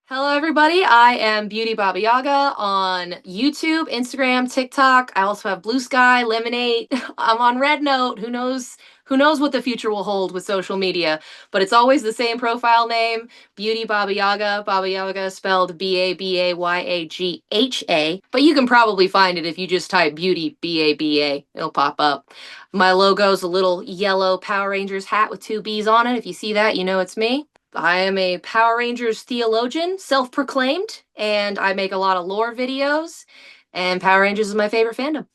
Hello, everybody. I am Beauty Babayagha on YouTube, Instagram, TikTok. I also have Blue Sky, Lemonade. I'm on Red Note. Who knows? Who knows what the future will hold with social media? But it's always the same profile name, Beauty Babayagha. Babayagha spelled Babayagha. But you can probably find it if you just type Beauty Baba. It'll pop up. My logo's a little yellow Power Rangers hat with two B's on it. If you see that, you know it's me. I am a Power Rangers theologian, self-proclaimed, and I make a lot of lore videos, and Power Rangers is my favorite fandom.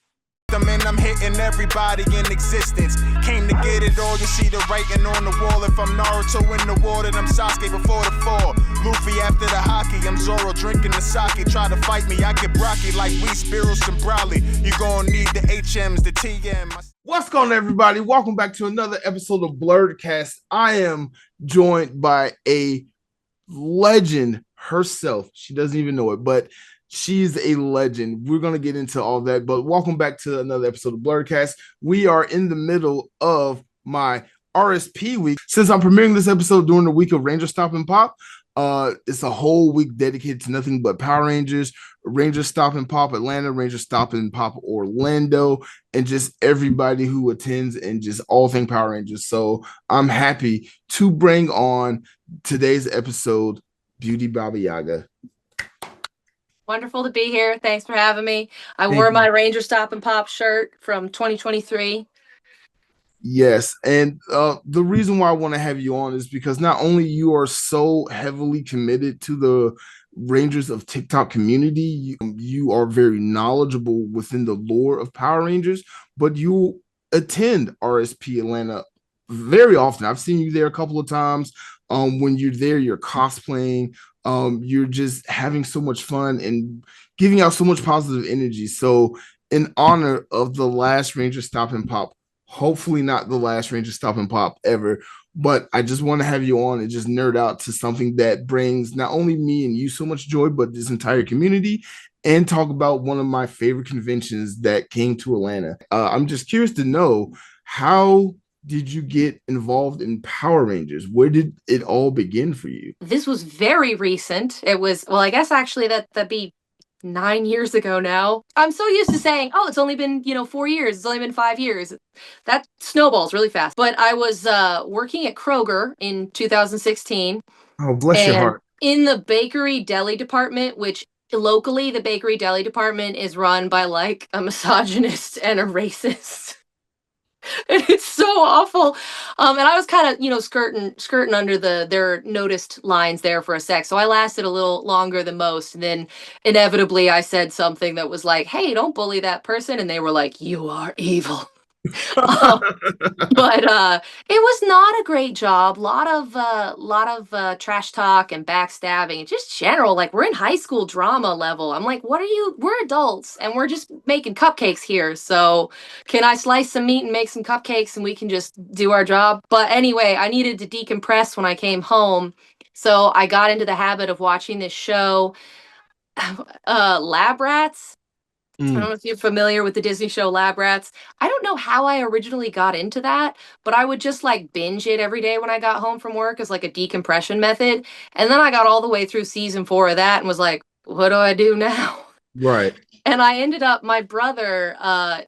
And I'm hitting everybody in existence. Came to get it all, you see the writing on the wall. If I'm Naruto in the water, I'm Sasuke before the fall. Luffy after the hockey, I'm Zoro drinking the sake. Try to fight me, I get Brocky like we Spiros and Brawley. You gon' need the HMs, the TM. What's going on, everybody? Welcome back to another episode of BLERDKAST. I am joined by a legend herself. She doesn't even know it, but she's a legend. We're going to get into all that, but welcome back to another episode of BLERDKAST. We are in the middle of my RSP week. Since I'm premiering this episode during the week of RangerStop Pop, it's a whole week dedicated to nothing but Power Rangers, RangerStop Pop Atlanta, RangerStop Pop Orlando, and just everybody who attends and just all things Power Rangers. So I'm happy to bring on today's episode, Beauty Babayagha. Wonderful to be here. Thanks for having me. I wore my RangerStop Pop shirt from 2023. Yes, and the reason why I want to have you on is because not only you are so heavily committed to the Rangers of TikTok community, you are very knowledgeable within the lore of Power Rangers, but you attend RSP Atlanta very often. I've seen you there a couple of times. When you're there, you're cosplaying. You're just having so much fun and giving out so much positive energy. So in honor of the last RangerStop Pop, hopefully not the last RangerStop Pop ever, but I just want to have you on and just nerd out to something that brings not only me and you so much joy, but this entire community, and talk about one of my favorite conventions that came to Atlanta. I'm just curious to know, how did you get involved in Power Rangers? Where did it all begin for you? This was very recent. It was, well, I guess actually that'd be 9 years ago now. I'm so used to saying, oh, it's only been, 4 years. It's only been 5 years. That snowballs really fast. But I was working at Kroger in 2016. Oh, bless your heart. In the bakery deli department, which locally the bakery deli department is run by like a misogynist and a racist. And it's so awful. And I was kind of, skirting under their noticed lines there for a sec. So I lasted a little longer than most. And then inevitably I said something that was like, hey, don't bully that person. And they were like, you are evil. But it was not a great job. Lot of trash talk and backstabbing and just general, like, we're in high school drama level. I'm like, we're adults and we're just making cupcakes here, so can I slice some meat and make some cupcakes and we can just do our job? But anyway, I needed to decompress when I came home, so I got into the habit of watching this show, Lab Rats. I don't know if you're familiar with the Disney show Lab Rats. I don't know how I originally got into that, but I would just like binge it every day when I got home from work as like a decompression method. And then I got all the way through season 4 of that and was like, what do I do now? Right. And I ended up, my brother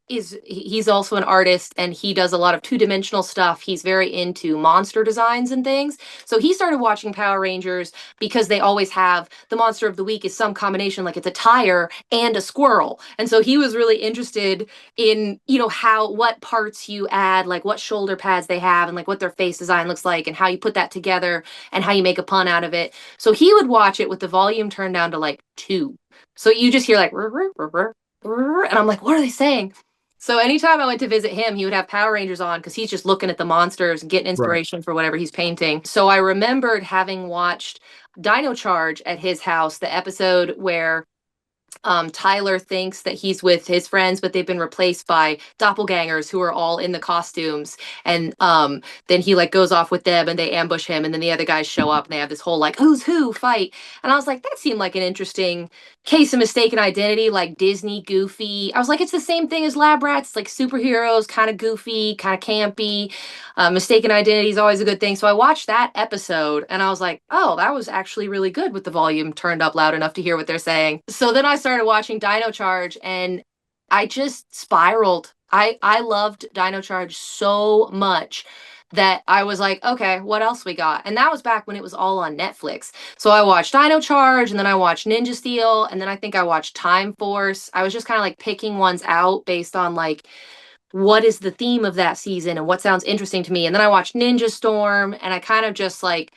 he's also an artist and he does a lot of two-dimensional stuff. He's very into monster designs and things. So he started watching Power Rangers because they always have the monster of the week is some combination, like it's a tire and a squirrel. And so he was really interested in, what parts you add, like what shoulder pads they have and like what their face design looks like and how you put that together and how you make a pun out of it. So he would watch it with the volume turned down to like 2. So you just hear like, and I'm like, what are they saying? So anytime I went to visit him, he would have Power Rangers on because he's just looking at the monsters and getting inspiration for whatever he's painting. So I remembered having watched Dino Charge at his house, the episode where Tyler thinks that he's with his friends, but they've been replaced by doppelgangers who are all in the costumes. And then he like goes off with them and they ambush him. And then the other guys show up and they have this whole like who's who fight. And I was like, that seemed like an interesting case of mistaken identity, like Disney goofy. I was like, it's the same thing as Lab Rats. It's like superheroes, kind of goofy, kind of campy. Mistaken identity is always a good thing. So I watched that episode and I was like, oh, that was actually really good with the volume turned up loud enough to hear what they're saying. So then I started watching Dino Charge and I just spiraled. I loved Dino Charge so much that I was like, okay, what else we got? And that was back when it was all on Netflix. So I watched Dino Charge and then I watched Ninja Steel and then I think I watched Time Force. I was just kind of like picking ones out based on like what is the theme of that season and what sounds interesting to me. And then I watched Ninja Storm and I kind of just like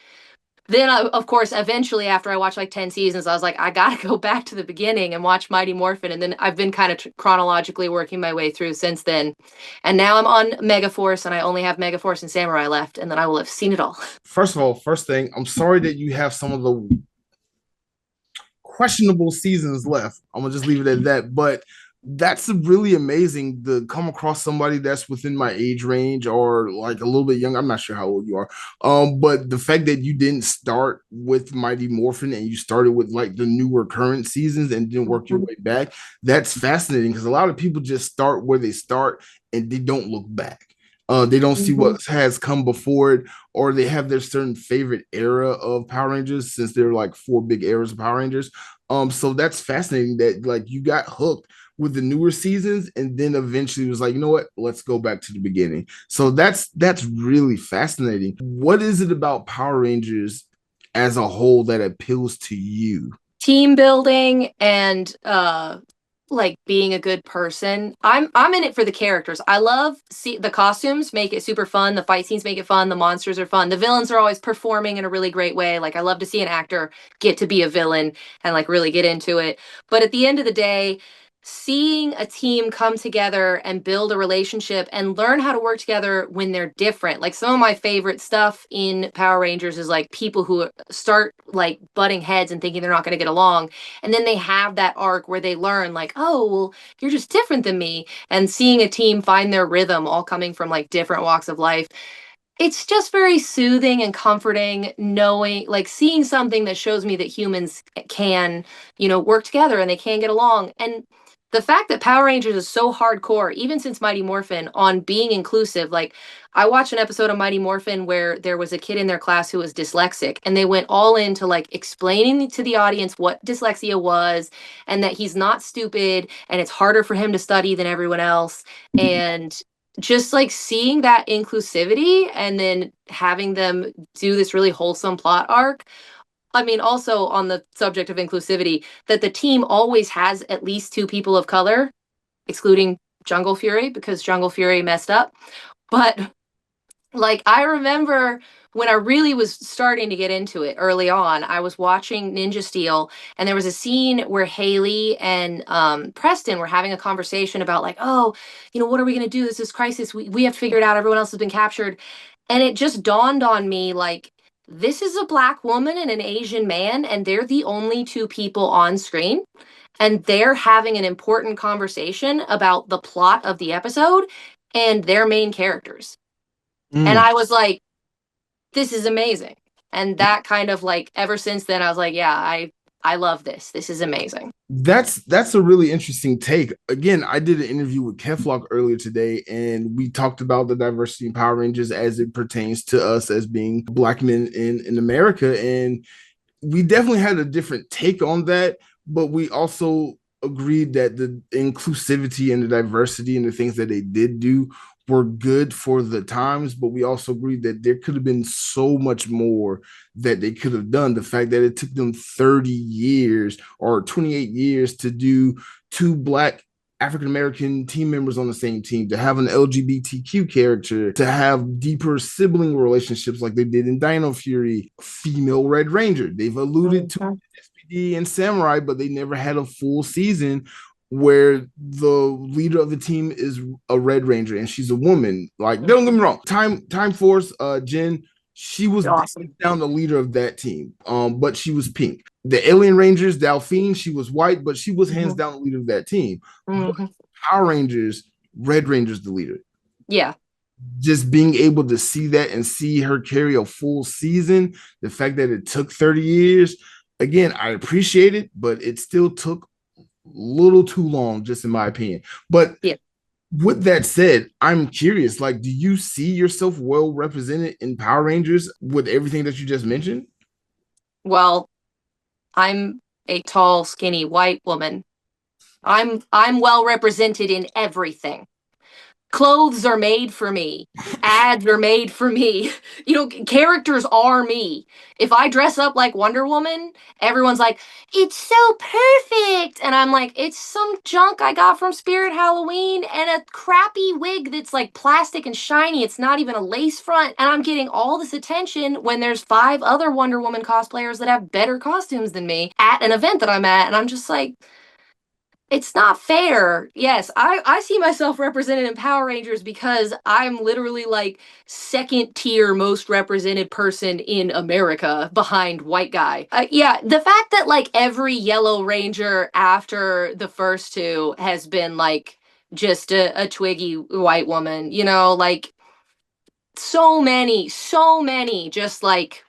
then of course eventually after I watched like 10 seasons I was like I got to go back to the beginning and watch Mighty Morphin, and then I've been kind of chronologically working my way through since then. And now I'm on Megaforce and I only have Megaforce and Samurai left, and then I will have seen it all. First of all, first thing, I'm sorry that you have some of the questionable seasons left. I'm gonna just leave it at that. But that's really amazing to come across somebody that's within my age range or like a little bit younger. I'm not sure how old you are. But the fact that you didn't start with Mighty Morphin and you started with like the newer current seasons and didn't work your way back, that's fascinating because a lot of people just start where they start and they don't look back. They don't see what has come before it, or they have their certain favorite era of Power Rangers since there are like 4 big eras of Power Rangers. So that's fascinating that like you got hooked with the newer seasons and then eventually was like, you know what, let's go back to the beginning. So that's really fascinating. What is it about Power Rangers as a whole that appeals to you? Team building and like being a good person. I'm in it for the characters. I love the costumes make it super fun. The fight scenes make it fun. The monsters are fun. The villains are always performing in a really great way. Like I love to see an actor get to be a villain and like really get into it. But at the end of the day, seeing a team come together and build a relationship and learn how to work together when they're different. Like some of my favorite stuff in Power Rangers is like people who start like butting heads and thinking they're not going to get along. And then they have that arc where they learn like, oh, well, you're just different than me. And seeing a team find their rhythm all coming from like different walks of life. It's just very soothing and comforting knowing, like seeing something that shows me that humans can, work together and they can get along. And the fact that Power Rangers is so hardcore, even since Mighty Morphin, on being inclusive. Like, I watched an episode of Mighty Morphin where there was a kid in their class who was dyslexic, and they went all into like explaining to the audience what dyslexia was and that he's not stupid and it's harder for him to study than everyone else. And just like seeing that inclusivity and then having them do this really wholesome plot arc. I mean, also on the subject of inclusivity, that the team always has at least 2 people of color, excluding Jungle Fury, because Jungle Fury messed up. But like, I remember when I really was starting to get into it early on, I was watching Ninja Steel, and there was a scene where Haley and Preston were having a conversation about like, oh, what are we going to do? This is crisis. We have to figure it out. Everyone else has been captured. And it just dawned on me, like, this is a Black woman and an Asian man, and they're the only 2 people on screen. And they're having an important conversation about the plot of the episode and their main characters. And I was like, this is amazing. And that kind of like, ever since then, I was like, yeah, I love this. This is amazing. That's a really interesting take. Again, I did an interview with Keflock earlier today, and we talked about the diversity in Power Rangers as it pertains to us as being Black men in America. And we definitely had a different take on that, but we also agreed that the inclusivity and the diversity and the things that they did do were good for the times, but we also agreed that there could have been so much more that they could have done. The fact that it took them 30 years or 28 years to do 2 Black African-American team members on the same team, to have an LGBTQ character, to have deeper sibling relationships like they did in Dino Fury, female Red Ranger. They've alluded to SPD and Samurai, but they never had a full season where the leader of the team is a Red Ranger and she's a woman. Like, don't get me wrong, Time Force, Jen, She was Awesome. down the leader of that team, but she was pink. The Alien Rangers, Delphine, she was white, but she was hands Mhm. down the leader of that team. But Mhm. Power Rangers, Red Ranger's the leader. Yeah. Just being able to see that and see her carry a full season, the fact that it took 30 years, again, I appreciate it, but it still took a little too long, just in my opinion. But Yeah. with that said, I'm curious, like, do you see yourself well represented in Power Rangers with everything that you just mentioned? Well, I'm a tall, skinny white woman. I'm well represented in everything. Clothes are made for me. Ads are made for me. Characters are me. If I dress up like Wonder Woman, everyone's like, it's so perfect. And I'm like, it's some junk I got from Spirit Halloween and a crappy wig that's like plastic and shiny. It's not even a lace front. And I'm getting all this attention when there's 5 other Wonder Woman cosplayers that have better costumes than me at an event that I'm at. And I'm just like, it's not fair. Yes, I see myself represented in Power Rangers because I'm literally like second tier most represented person in America behind white guy. Yeah, the fact that like every Yellow Ranger after the first 2 has been like just a twiggy white woman, like so many just like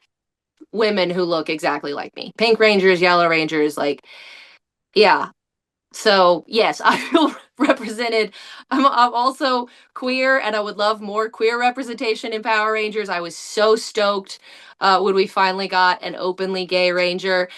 women who look exactly like me. Pink Rangers, Yellow Rangers, like, yeah. So yes, I feel represented. I'm also queer, and I would love more queer representation in Power Rangers. I was so stoked when we finally got an openly gay ranger.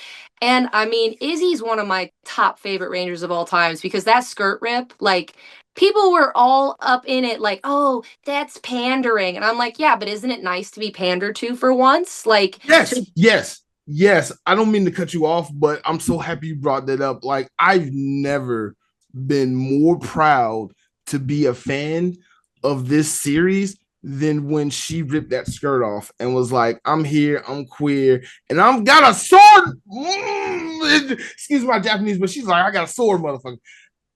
And I mean, Izzy's one of my top favorite rangers of all times because that skirt rip, like, people were all up in it, like, oh, that's pandering. And I'm like, yeah, but isn't it nice to be pandered to for once? Like, Yes, to yes, yes. I don't mean to cut you off, but I'm so happy you brought that up. Like, I've never been more proud to be a fan of this series than when she ripped that skirt off and was like, I'm here, I'm queer, and I'm got a sword. Excuse my Japanese, but she's like, I got a sword, motherfucker.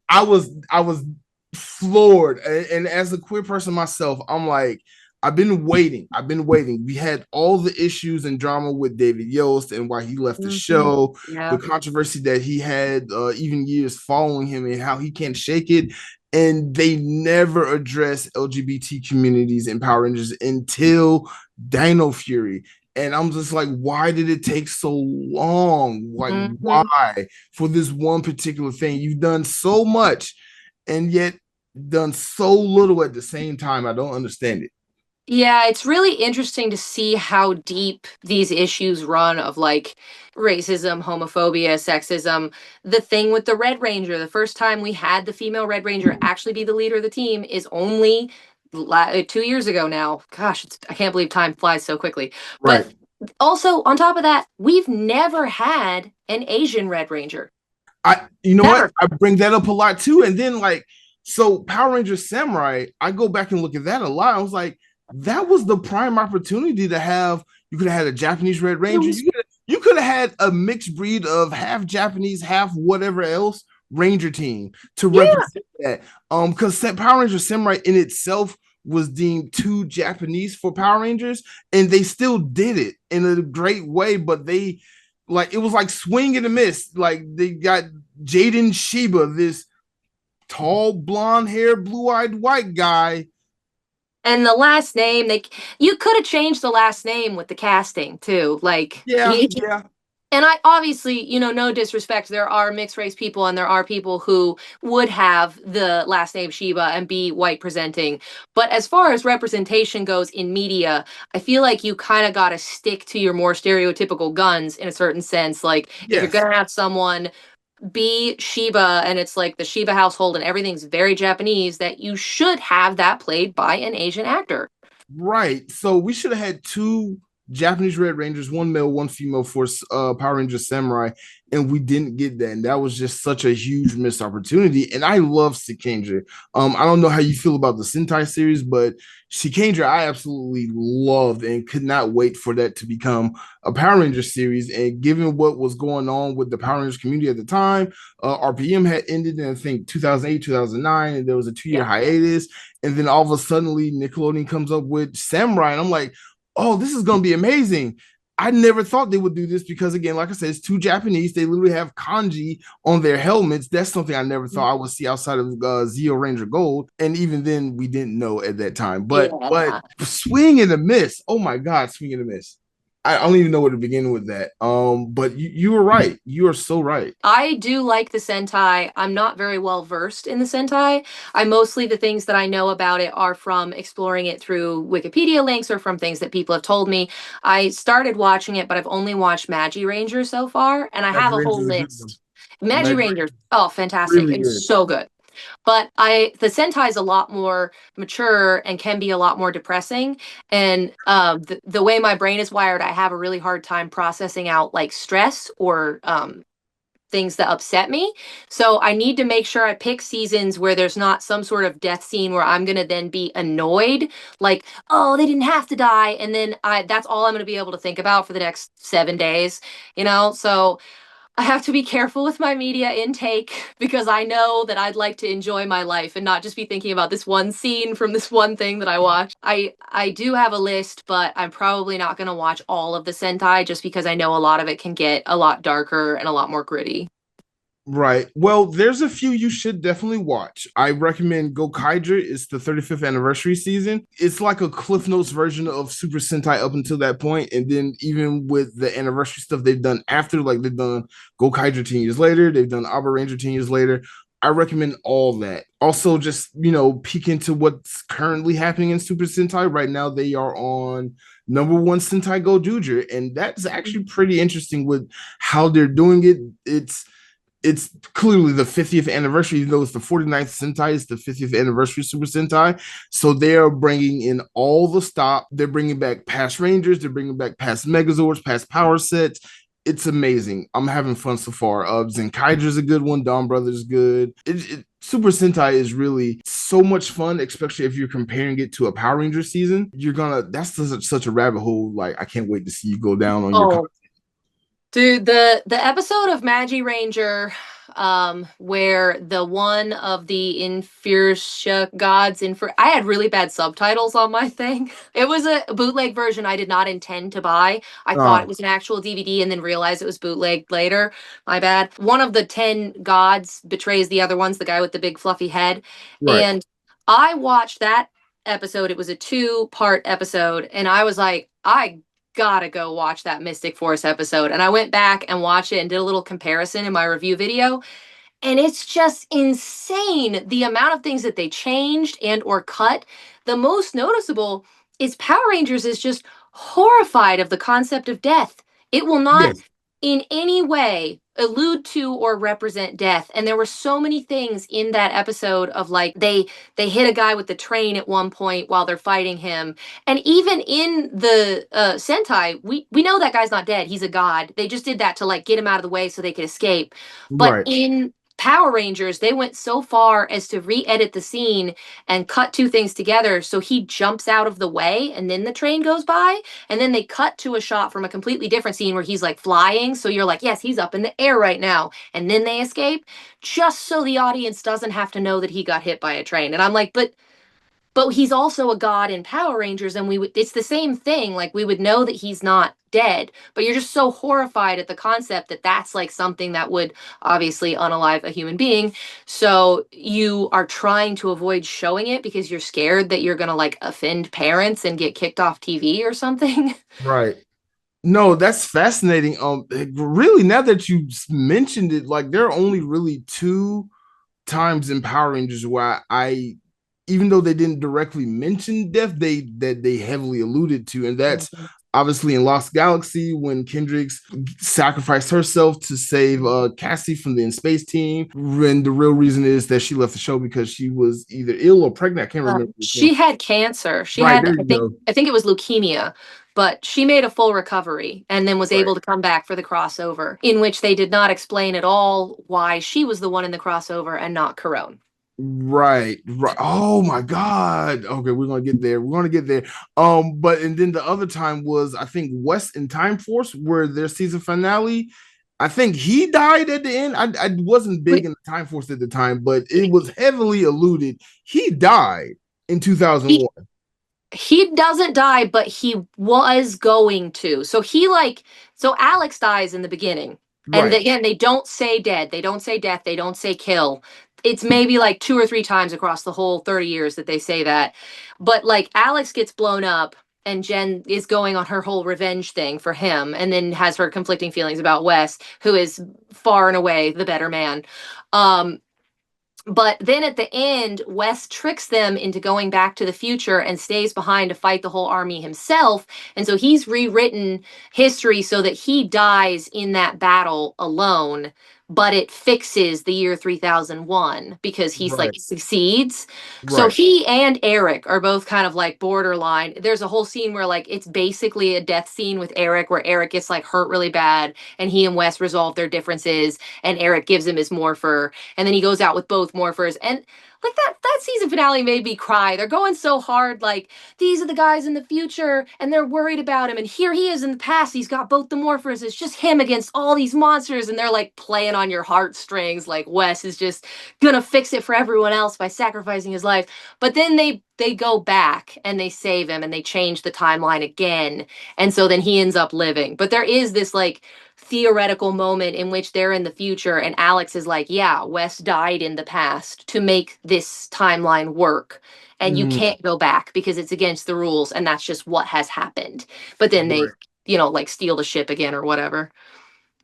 I was floored. And as a queer person myself, I'm like, I've been waiting. I've been waiting. We had all the issues and drama with David Yost and why he left the Mhm. show, the Yeah. controversy that he had, even years following him, and how he can't shake it. And they never address LGBT communities in Power Rangers until Dino Fury. And I'm just like, why did it take so long? Like, Mhm. why for this one particular thing? You've done so much and yet done so little at the same time. I don't understand it. Yeah, it's really interesting to see how deep these issues run of like racism, homophobia, sexism. The thing with the Red Ranger, the first time we had the female Red Ranger actually be the leader of the team is only 2 years ago now. Gosh, I can't believe time flies so quickly. But Right. also, on top of that, we've never had an Asian Red Ranger. You know what? Never. I bring that up a lot too. And then like, so Power Rangers Samurai, I go back and look at that a lot. I was like, that was the prime opportunity to have. You could have had a Japanese Red It Ranger. was, You could have had a mixed breed of half Japanese, half whatever else Ranger team to yeah. represent that. Because Power Rangers Samurai in itself was deemed too Japanese for Power Rangers, and they still did it in a great way. But they like it was like swing and a miss. Like they got Jaden Sheba, this tall, blonde hair, blue eyed white guy. And the last name, you could have changed the last name with the casting too. Like, Yeah, yeah, and I obviously, no disrespect, there are mixed race people and there are people who would have the last name Sheba and be white presenting. But as far as representation goes in media, I feel like you kind of got to stick to your more stereotypical guns in a certain sense. Like, if you're yes. going to have someone be Shiba and it's like the Shiba household and everything's very Japanese, that you should have that played by an Asian actor. Right. So we should have had two Japanese Red Rangers, one male, one female for Power Rangers Samurai, and we didn't get that. And that was just such a huge missed opportunity. And I love Shikandra. I don't know how you feel about the Sentai series, but Shikandra I absolutely loved and could not wait for that to become a Power Rangers series. And given what was going on with the Power Rangers community at the time, RPM had ended in I think 2008, 2009, and there was a 2 year Yeah. hiatus. And then all of a sudden, Nickelodeon comes up with Samurai, and I'm like, oh, this is going to be amazing. I never thought they would do this because, again, like I said, it's too Japanese. They literally have kanji on their helmets. That's something I never thought I would see outside of Zeo Ranger Gold. And even then, we didn't know at that time. But Yeah. swing and a miss. Oh my God, swing and a miss. I don't even know where to begin with that. But you were right. You are so right. I do like the Sentai. I'm not very well versed in the Sentai. I mostly the things that I know about it are from exploring it through Wikipedia links or from things that people have told me. I started watching it, but I've only watched Magi Ranger so far, and I have Magic a Rangers whole is a good one. list. Magi Magic Rangers, oh, fantastic. really good. It's so good. But the Sentai is a lot more mature and can be a lot more depressing. And the way my brain is wired, I have a really hard time processing out like stress or things that upset me. So I need to make sure I pick seasons where there's not some sort of death scene where I'm going to then be annoyed, like, oh, they didn't have to die. And then that's all I'm going to be able to think about for the next 7 days, you know? So I have to be careful with my media intake because I know that I'd like to enjoy my life and not just be thinking about this one scene from this one thing that I watched. I do have a list, but I'm probably not going to watch all of the Sentai just because I know a lot of it can get a lot darker and a lot more gritty. Right. Well, there's a few you should definitely watch. I recommend Gokaiger. It's the 35th anniversary season. It's like a Cliff Notes version of Super Sentai up until that point. And then even with the anniversary stuff they've done after, like they've done Gokaiger 10 years later, they've done Aba Ranger 10 years later. I recommend all that. Also, just, peek into what's currently happening in Super Sentai. Right now, they are on number one Sentai Go Juger. And that's actually pretty interesting with how they're doing it. It's clearly the 50th anniversary, even though it's the 49th Sentai, it's the 50th anniversary Super Sentai. So they're bringing in all the stop. They're bringing back past Rangers. They're bringing back past Megazords, past power sets. It's amazing. I'm having fun so far. Zenkaiger's a good one. Dawn Brothers good. Super Sentai is really so much fun, especially if you're comparing it to a Power Ranger season. That's such a rabbit hole. Like, I can't wait to see you go down on your. Dude, the episode of Magi Ranger, where the one of the Infurtia gods I had really bad subtitles on my thing. It was a bootleg version I did not intend to buy. I thought it was an actual DVD and then realized it was bootlegged later. My bad. One of the 10 gods betrays the other ones, the guy with the big fluffy head. Right. And I watched that episode. It was a 2-part episode, and I was like, I gotta go watch that Mystic Force episode. And I went back and watched it and did a little comparison in my review video. And it's just insane the amount of things that they changed and or cut. The most noticeable is Power Rangers is just horrified of the concept of death. It will not in any way allude to or represent death. And there were so many things in that episode of like they hit a guy with the train at one point while they're fighting him. And even in the Sentai, we know that guy's not dead. He's a god. They just did that to like get him out of the way so they could escape. But in Power Rangers, they went so far as to re-edit the scene and cut 2 things together. So he jumps out of the way and then the train goes by. And then they cut to a shot from a completely different scene where he's like flying. So you're like, yes, he's up in the air right now. And then they escape just so the audience doesn't have to know that he got hit by a train. And I'm like, but he's also a god in Power Rangers, and it's the same thing. Like, we would know that he's not dead, but you're just so horrified at the concept that that's like something that would obviously unalive a human being. So you are trying to avoid showing it because you're scared that you're going to like offend parents and get kicked off TV or something. Right. No, that's fascinating. Really, now that you mentioned it, like there are only really 2 times in Power Rangers where I even though they didn't directly mention death, they heavily alluded to, and that's obviously in Lost Galaxy when Kendrix sacrificed herself to save Cassie from the In Space team. And the real reason is that she left the show because she was either ill or pregnant. I can't remember. She had cancer. She had, I think it was leukemia, but she made a full recovery and then was able to come back for the crossover, in which they did not explain at all why she was the one in the crossover and not Corone. Right. Oh my God. Okay, we're gonna get there. But and then the other time was I think West in Time Force, where their season finale. I think he died at the end. I wasn't big in the Time Force at the time, but it was heavily alluded. He died in 2001. He doesn't die, but he was going to. So Alex dies in the beginning. And Right. again, they don't say dead. They don't say death. They don't say kill. It's maybe like 2 or 3 times across the whole 30 years that they say that. But like Alex gets blown up and Jen is going on her whole revenge thing for him and then has her conflicting feelings about Wes, who is far and away the better man. Um, but then at the end, Wes tricks them into going back to the future and stays behind to fight the whole army himself. And so he's rewritten history so that he dies in that battle alone, but it fixes the year 3001 because he's like Right. succeeds. So Right. he and Eric are both kind of like borderline. There's a whole scene where like it's basically a death scene with Eric where Eric gets like hurt really bad and he and Wes resolve their differences and Eric gives him his morpher and then he goes out with both morphers and like that season finale made me cry. They're going so hard like these are the guys in the future and they're worried about him and here he is in the past. He's got both the morphers. It's just him against all these monsters and they're like playing on your heartstrings like Wes is just gonna fix it for everyone else by sacrificing his life. But then they go back and they save him and they change the timeline again. And so then he ends up living. But there is this like theoretical moment in which they're in the future and Alex is like, yeah, Wes died in the past to make this timeline work. And you Mm, can't go back because it's against the rules and that's just what has happened. But then they, right. like steal the ship again or whatever.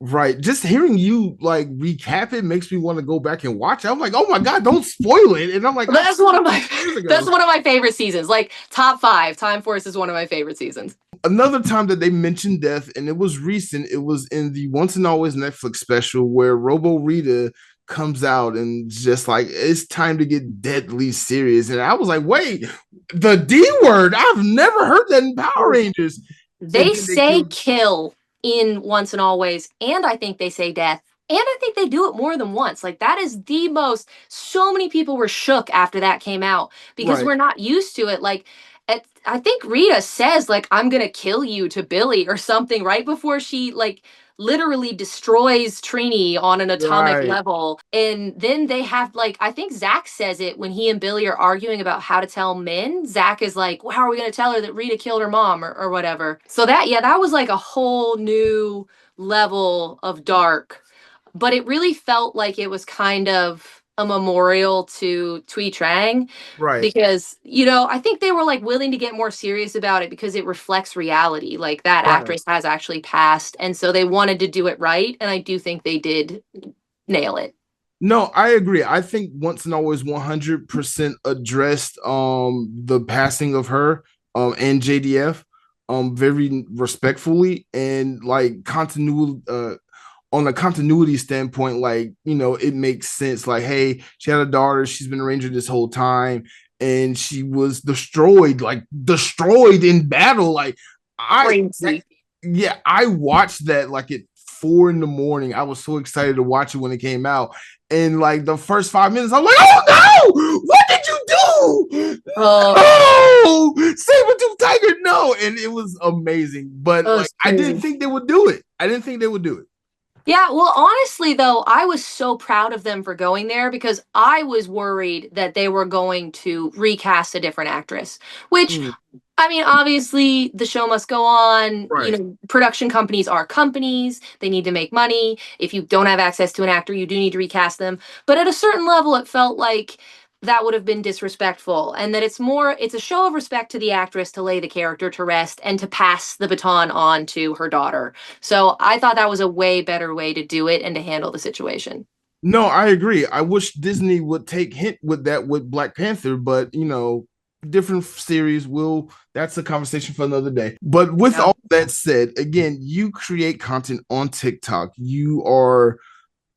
Right. Just hearing you like recap it makes me want to go back and watch it. I'm like, oh my God, don't spoil it. And I'm like, I That's one of my years that's ago. one of my favorite seasons. Like top 5, Time Force is one of my favorite seasons. Another time that they mentioned death, and it was recent, it was in the Once and Always Netflix special where Robo Rita comes out and just like it's time to get deadly serious. And I was like, wait, the D word. I've never heard that in Power Rangers. And They then they say killed. kill in Once and Always, and I think they say death. And I think they do it more than once. Like that is the most so many people were shook after that came out because Right. we're not used to it. Like I think Rita says like I'm going to kill you to Billy or something right before she like literally destroys Trini on an atomic Right. level. And then they have like I think Zach says it when he and Billy are arguing about how to tell men. Zach is like, well, how are we going to tell her that Rita killed her mom or whatever? So that was like a whole new level of dark, but it really felt like it was kind of a memorial to Tui Trang Right. because I think they were like willing to get more serious about it because it reflects reality. Like that Right. actress has actually passed, and so they wanted to do it right, and I do think they did nail it. No, I agree. I think Once and Always 100% addressed the passing of her and JDF very respectfully and like continuity on a continuity standpoint, like, it makes sense. Like, hey, she had a daughter, she's been a ranger this whole time, and she was destroyed in battle. Like, Crazy. yeah, I watched that like at 4 in the morning. I was so excited to watch it when it came out. And like the first 5 minutes, I'm like, oh no, what did you do? Oh, No, Saber-tooth tiger, no. And it was amazing. But that like was I didn't crazy. think they would do it. I didn't think they would do it. Yeah, well, honestly, though, I was so proud of them for going there because I was worried that they were going to recast a different actress, which Mm, I mean, obviously, the show must go on. right. Production companies are companies. They need to make money. If you don't have access to an actor, you do need to recast them. But at a certain level, it felt like that would have been disrespectful. And that it's a show of respect to the actress to lay the character to rest and to pass the baton on to her daughter. So I thought that was a way better way to do it and to handle the situation. No, I agree. I wish Disney would take hint with that with Black Panther, but different series will that's a conversation for another day. But with Yeah. all that said, again, you create content on TikTok. You are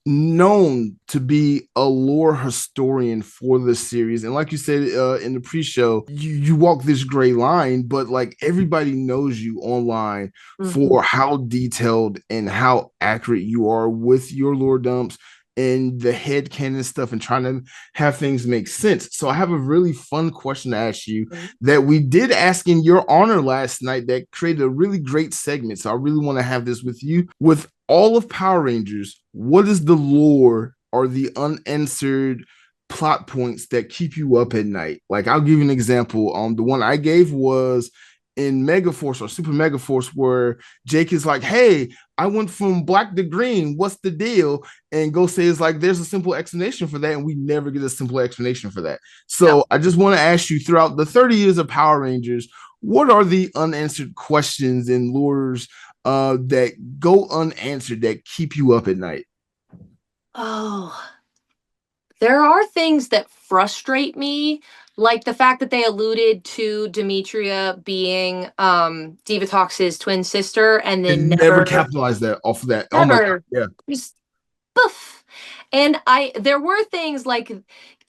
known to be a lore historian for the series, and like you said in the pre-show, you walk this gray line, but like everybody knows you online Mhm. for how detailed and how accurate you are with your lore dumps and the head canon stuff and trying to have things make sense. So I have a really fun question to ask you that we did ask in your honor last night that created a really great segment. So I really want to have this with you. With all of Power Rangers, what is the lore or the unanswered plot points that keep you up at night. Like I'll give you an example. The one I gave was in Megaforce or Super Megaforce, where Jake is like, "Hey, I went from black to green. What's the deal?" And Ghost says like, "There's a simple explanation for that," and we never get a simple explanation for that. No. So I just want to ask you, throughout the 30 years of Power Rangers, what are the unanswered questions and lures that go unanswered that keep you up at night? Oh, there are things that frustrate me, like the fact that they alluded to Demetria being Divatox's twin sister and then And never never capitalize that off of that. Oh my god, never yeah. just poof. And there were things like,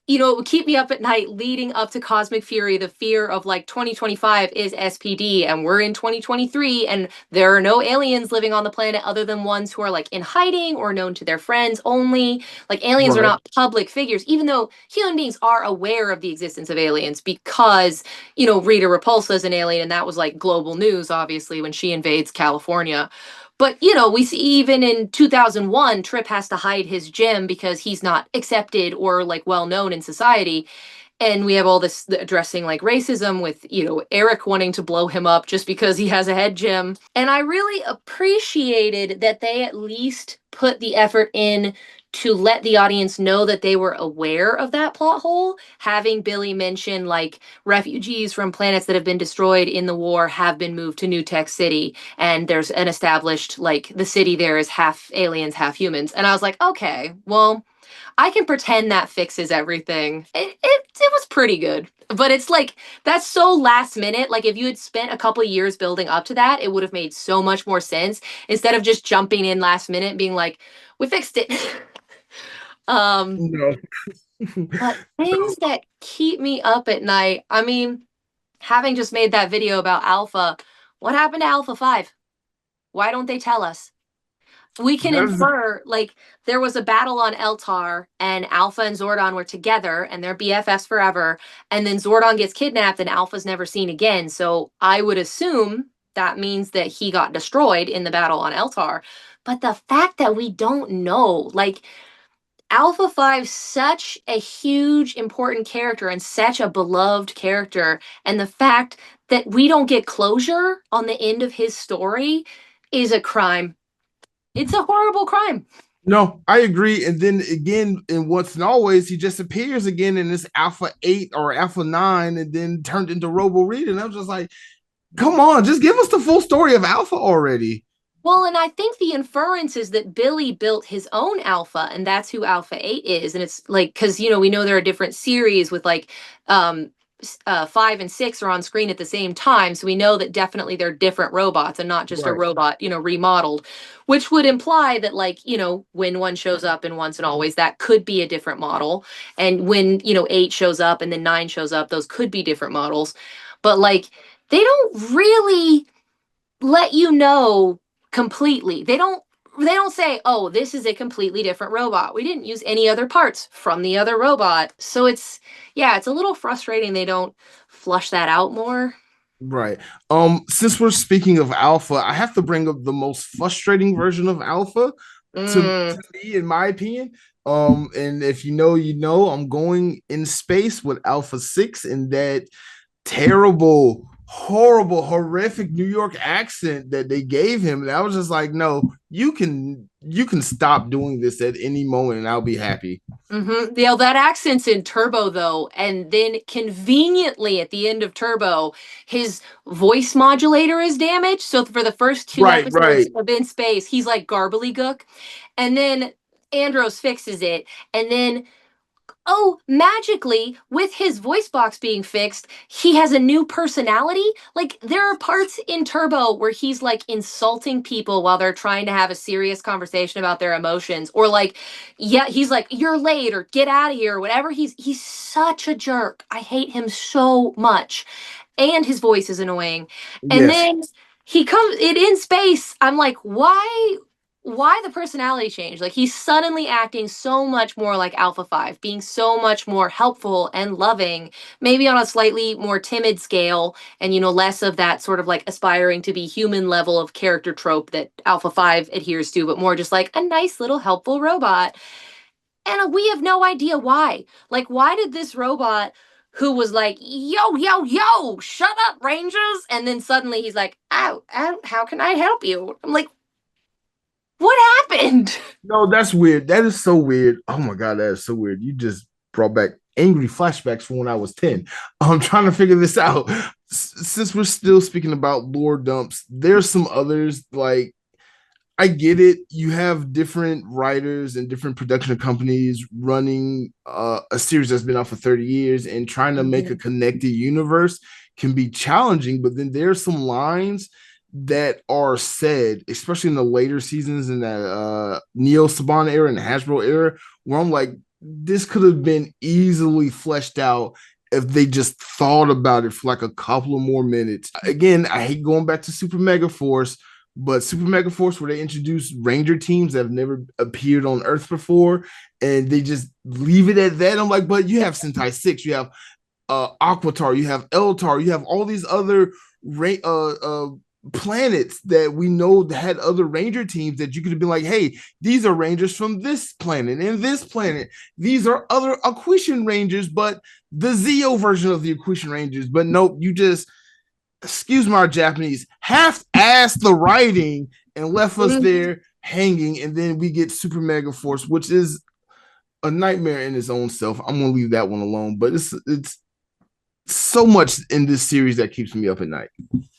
it would keep me up at night leading up to Cosmic Fury, the fear of like 2025 is SPD and we're in 2023 and there are no aliens living on the planet other than ones who are like in hiding or known to their friends only. Like aliens are Right. not public figures, even though human beings are aware of the existence of aliens because, Rita Repulsa is an alien and that was like global news, obviously, when she invades California. But, we see even in 2001, Trip has to hide his gym because he's not accepted or like well known in society. And we have all this addressing like racism with, Eric wanting to blow him up just because he has a head gym. And I really appreciated that they at least put the effort in to let the audience know that they were aware of that plot hole. Having Billy mention like refugees from planets that have been destroyed in the war have been moved to New Tech City. And there's an established, like, the city there is half aliens, half humans. And I was like, okay, well, I can pretend that fixes everything. It was pretty good. But it's like, that's so last minute. Like, if you had spent a couple years building up to that, it would have made so much more sense instead of just jumping in last minute and being like, we fixed it. No. But things that keep me up at night, I mean, having just made that video about Alpha, what happened to Alpha 5? Why don't they tell us? We can That's infer, like, there was a battle on Eltar, and Alpha and Zordon were together, and they're BFFs forever, and then Zordon gets kidnapped, and Alpha's never seen again. So I would assume that means that he got destroyed in the battle on Eltar. But the fact that we don't know, like, Alpha 5, such a huge, important character and such a beloved character. And the fact that we don't get closure on the end of his story is a crime. It's a horrible crime. no, I agree. And then again, in once and always, he just appears again in this Alpha 8 or Alpha 9 and then turned into Robo Reed. And I was just like, come on, just give us the full story of Alpha already. Well, and I think the inference is that Billy built his own Alpha, and that's who Alpha 8 is. And it's like, because, we know there are different series with like 5 and 6 are on screen at the same time. So we know that definitely they're different robots and not just a Right. robot, remodeled, which would imply that, like, when one shows up in Once and Always, that could be a different model. And when, 8 shows up and then 9 shows up, those could be different models. But like, they don't really let you know completely. They don't say, "Oh, this is a completely different robot. We didn't use any other parts from the other robot." So it's a little frustrating they don't flush that out more. Right. Since we're speaking of Alpha, I have to bring up the most frustrating version of Alpha to Mm. me, in my opinion. And if you know, I'm going in space with Alpha 6 and that terrible, horrible, horrific New York accent that they gave him. And I was just like, no, you can stop doing this at any moment and I'll be happy. Mm-hmm. Yeah, that accent's in Turbo though, and then conveniently at the end of Turbo, his voice modulator is damaged. So for the first two Right, episodes right. of In Space, he's like garbly-gook, and then Andros fixes it, and then magically, with his voice box being fixed, he has a new personality. Like, there are parts in Turbo where he's like insulting people while they're trying to have a serious conversation about their emotions, or like, yeah, he's like, "You're late," or "Get out of here," or whatever. He's such a jerk. I hate him so much. And his voice is annoying. And Yes. then he comes in space. I'm like, why the personality change? Like, he's suddenly acting so much more like Alpha 5, being so much more helpful and loving, maybe on a slightly more timid scale, and, less of that sort of like aspiring to be human level of character trope that Alpha 5 adheres to, but more just like a nice little helpful robot. And we have no idea why. Like, why did this robot who was like, yo, yo, yo, shut up, Rangers? And then suddenly he's like, ow, ow, how can I help you? I'm like, what happened? No, that's weird. That is so weird. Oh my god, that is so weird. You just brought back angry flashbacks from when I was 10. I'm trying to figure this out. Since we're still speaking about lore dumps, there's some others like I get it. You have different writers and different production companies running a series that's been out for 30 years and trying to make a connected universe can be challenging. But then there's some lines that are said, especially in the later seasons in that Neo Saban era and Hasbro era, where I'm like, this could have been easily fleshed out if they just thought about it for like a couple of more minutes. Again, I hate going back to Super Mega Force, but Super Mega Force, where they introduce Ranger teams that have never appeared on Earth before, and they just leave it at that. I'm like, but you have Sentai 6, you have Aquatar, you have Eltar, you have all these other planets that we know that had other Ranger teams that you could have been like, hey, these are Rangers from this planet and this planet. These are other Aquitian Rangers, but the Zeo version of the Aquitian Rangers. But nope, you just, excuse my Japanese, half-assed the writing and left us there hanging, and then we get Super Mega Force, which is a nightmare in its own self. I'm gonna leave that one alone, but it's so much in this series that keeps me up at night.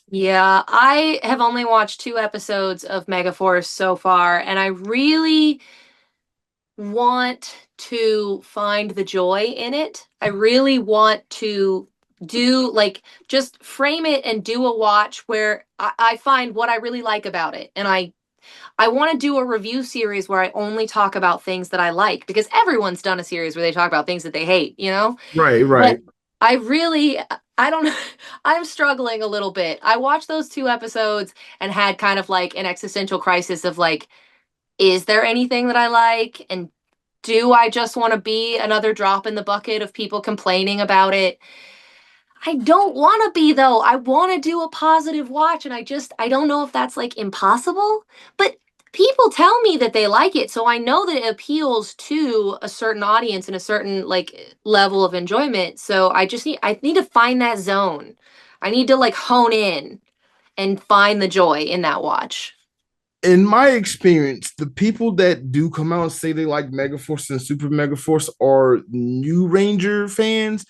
Yeah, I have only watched 2 episodes of Megaforce so far, and I really want to find the joy in it. I really want to do like just frame it and do a watch where I find what I really like about it. And I want to do a review series where I only talk about things that I like, because everyone's done a series where they talk about things that they hate, you know? Right. But I don't know. I'm struggling a little bit. I watched those 2 episodes and had kind of like an existential crisis of like, is there anything that I like? And do I just want to be another drop in the bucket of people complaining about it? I don't want to be, though. I want to do a positive watch, and I don't know if that's like impossible, but people tell me that they like it, so I know that it appeals to a certain audience and a certain like level of enjoyment. So I need to find that zone. I need to like hone in and find the joy in that watch. In my experience, the people that do come out and say they like Megaforce and Super Megaforce are new Ranger fans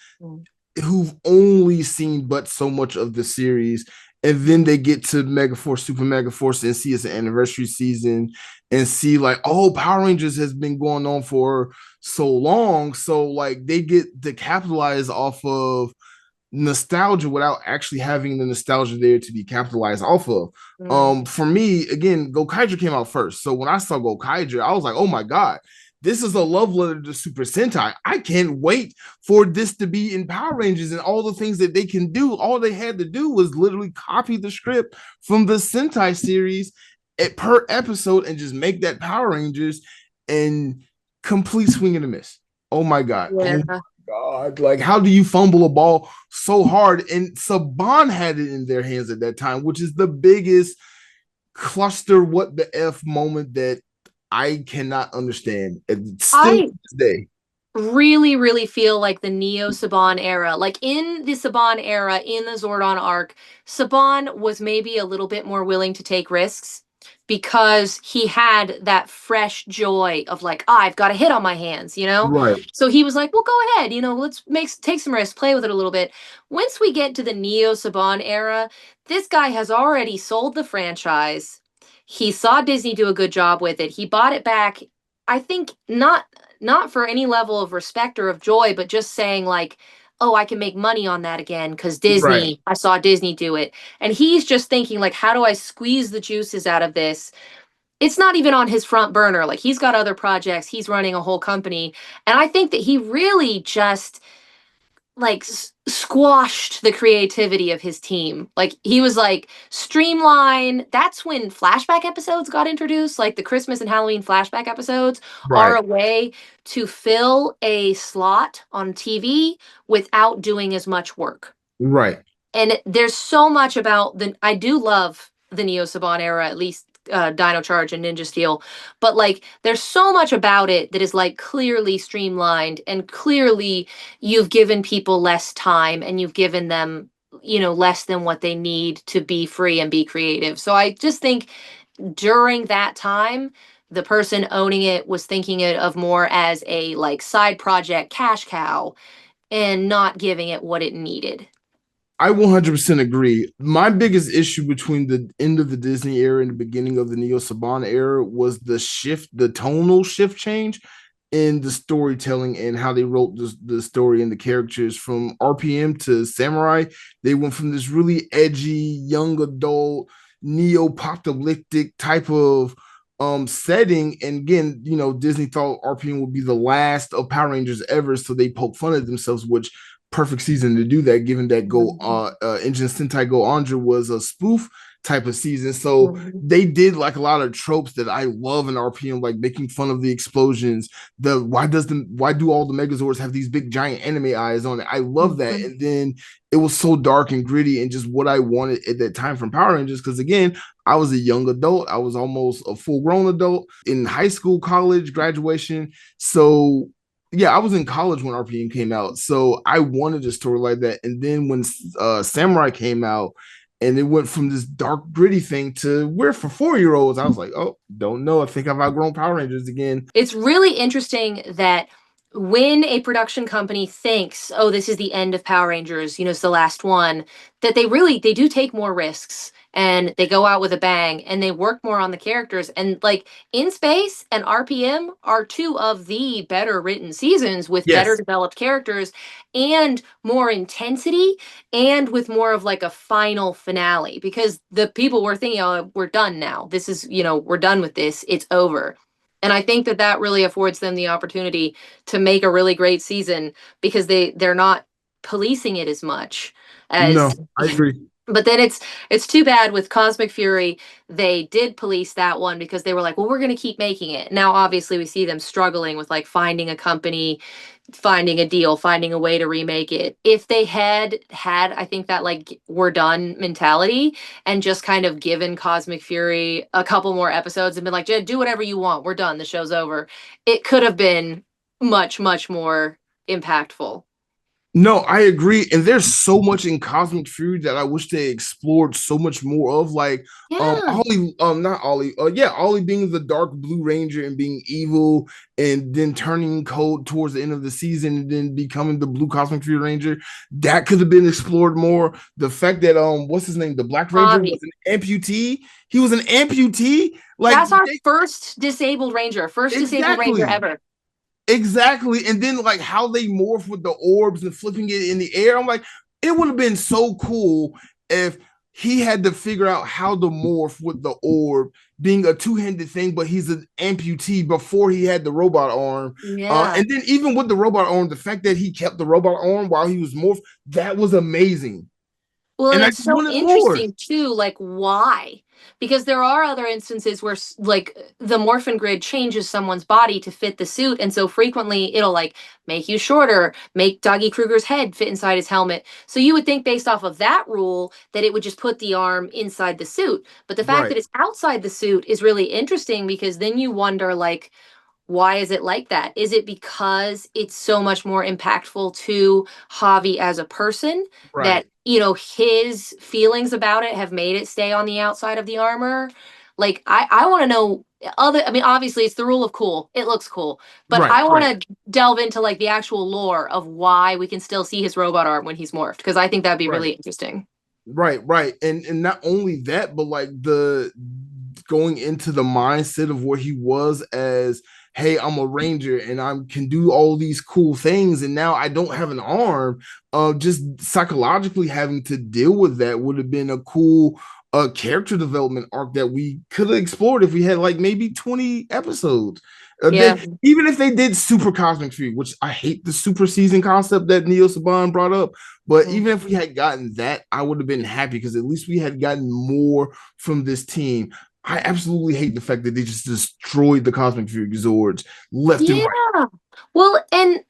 who've only seen but so much of the series, and then they get to Megaforce, Super Megaforce, and see it's an anniversary season and see like, oh, Power Rangers has been going on for so long, so like they get to capitalize off of nostalgia without actually having the nostalgia there to be capitalized off of. For me, again, Gokaiger came out first, so when I saw Gokaiger, I was like, oh my god, this is a love letter to Super Sentai. I can't wait for this to be in Power Rangers and all the things that they can do. All they had to do was literally copy the script from the Sentai series per episode and just make that Power Rangers, and complete swing and a miss. Oh my god. Yeah. Oh my god. Like, how do you fumble a ball so hard? And Saban had it in their hands at that time, which is the biggest cluster what the F moment that I cannot understand. It's still to this day. Really, really feel like the Neo Saban era, like in the Saban era, in the Zordon arc, Saban was maybe a little bit more willing to take risks because he had that fresh joy of like, oh, I've got a hit on my hands, you know? Right. So he was like, well, go ahead, you know, let's take some risks, play with it a little bit. Once we get to the Neo Saban era, this guy has already sold the franchise. He saw Disney do a good job with it. He bought it back. I think not for any level of respect or of joy, but just saying like, oh, I can make money on that again because Disney, Right. I saw Disney do it. And he's just thinking like, how do I squeeze the juices out of this? It's not even on his front burner. Like, he's got other projects. He's running a whole company. And I think that he really just like squashed the creativity of his team. Like, he was like, streamline. That's when flashback episodes got introduced. Like, the Christmas and Halloween flashback episodes are a way to fill a slot on TV without doing as much work. Right. And there's so much about I do love the Neo Saban era, at least Dino Charge and Ninja Steel. But like, there's so much about it that is like clearly streamlined, and clearly you've given people less time and you've given them, less than what they need to be free and be creative. So I just think during that time, the person owning it was thinking it of more as a like side project cash cow and not giving it what it needed. I 100% agree. My biggest issue between the end of the Disney era and the beginning of the Neo Saban era was the tonal shift change in the storytelling and how they wrote the story and the characters from RPM to Samurai. They went from this really edgy, young adult, neo-apocalyptic type of setting. And again, Disney thought RPM would be the last of Power Rangers ever, so they poke fun at themselves, which perfect season to do that, given that Engine Sentai Go Andra was a spoof type of season. So they did like a lot of tropes that I love in RPM, like making fun of the explosions. Why do all the Megazords have these big giant anime eyes on it? I love that. And then it was so dark and gritty and just what I wanted at that time from Power Rangers. Because again, I was a young adult. I was almost a full grown adult in high school, college, graduation. So yeah, I was in college when RPM came out, so I wanted a story like that. And then when Samurai came out, and it went from this dark, gritty thing to where for 4-year-olds, I was like, oh, don't know. I think I've outgrown Power Rangers again. It's really interesting that when a production company thinks, oh, this is the end of Power Rangers, it's the last one, that they do take more risks and they go out with a bang and they work more on the characters. And like In Space and RPM are two of the better written seasons with better developed characters and more intensity and with more of like a final finale, because the people were thinking, oh, we're done now. This is, we're done with this. It's over. And I think that really affords them the opportunity to make a really great season because they're not policing it as much as. No, I agree. But then it's too bad with Cosmic Fury. They did police that one because they were like, well, we're going to keep making it. Now, obviously, we see them struggling with like finding a company, finding a deal, finding a way to remake it. If they had, I think that like we're done mentality and just kind of given Cosmic Fury a couple more episodes and been like, do whatever you want. We're done. The show's over. It could have been much, much more impactful. No, I agree. And there's so much in Cosmic Fury that I wish they explored so much more of. Like Ollie, not Ollie, Ollie being the dark blue ranger and being evil and then turning cold towards the end of the season and then becoming the blue Cosmic Fury Ranger. That could have been explored more. The fact that what's his name? The Black Ranger was an amputee. He was an amputee. Like that's our first disabled ranger, disabled ranger ever. Exactly. And then like how they morph with the orbs and flipping it in the air. I'm like, it would have been so cool if he had to figure out how to morph with the orb being a two-handed thing, but he's an amputee before he had the robot arm. And then even with the robot arm, the fact that he kept the robot arm while he was morphed, that was amazing. Well, and it's so interesting too, like why? Because there are other instances where like the morphin grid changes someone's body to fit the suit. And so frequently it'll like make you shorter, make Doggy Kruger's head fit inside his helmet. So you would think based off of that rule that it would just put the arm inside the suit. But the fact that it's outside the suit is really interesting because then you wonder like, why is it like that? Is it because it's so much more impactful to Javi as a person that, his feelings about it have made it stay on the outside of the armor? Like, I want to know obviously it's the rule of cool. It looks cool. But I want to delve into like the actual lore of why we can still see his robot arm when he's morphed, because I think that'd be really interesting. Right. And not only that, but like the going into the mindset of where he was as, hey, I'm a ranger and I can do all these cool things, and now I don't have an arm. Just psychologically having to deal with that would have been a cool character development arc that we could have explored if we had like maybe 20 episodes. Even if they did Super Cosmic Fury, which I hate the super season concept that Neo Saban brought up, but even if we had gotten that, I would have been happy because at least we had gotten more from this team. I absolutely hate the fact that they just destroyed the Cosmic Fury Zords left and right. Well, and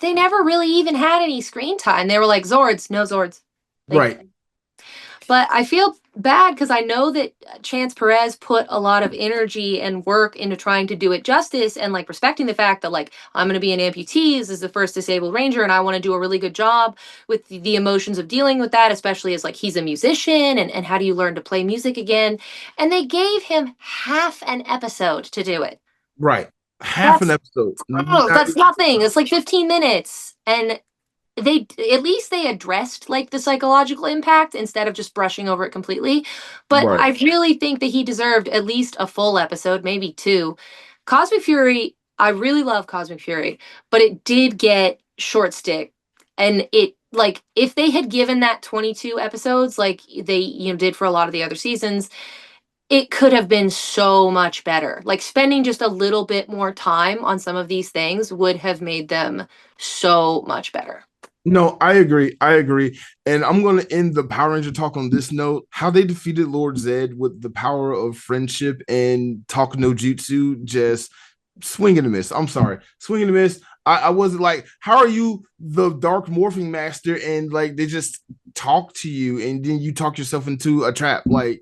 they never really even had any screen time. They were like, Zords, no Zords. But I feel bad because I know that Chance Perez put a lot of energy and work into trying to do it justice and like respecting the fact that like I'm going to be an amputee. This is the first disabled ranger, and I want to do a really good job with the emotions of dealing with that, especially as like he's a musician and how do you learn to play music again? And they gave him half an episode to do it. Right. Half an That's episode. oh, Not that's even- nothing. It's like 15 minutes. And they at least they addressed like the psychological impact instead of just brushing over it completely. But Right. I really think that he deserved at least a full episode, maybe two. Cosmic Fury, I really love Cosmic Fury, but it did get short stick. And it like if they had given that 22 episodes like they did for a lot of the other seasons, it could have been so much better. Like spending just a little bit more time on some of these things would have made them so much better. No, I agree. I agree. And I'm going to end the Power Ranger talk on this note. How they defeated Lord Zed with the power of friendship and talk no jutsu, just swing and a miss. I'm sorry. Swing and a miss. I wasn't like, how are you the dark morphing master? And like, they just talk to you and then you talk yourself into a trap. Like,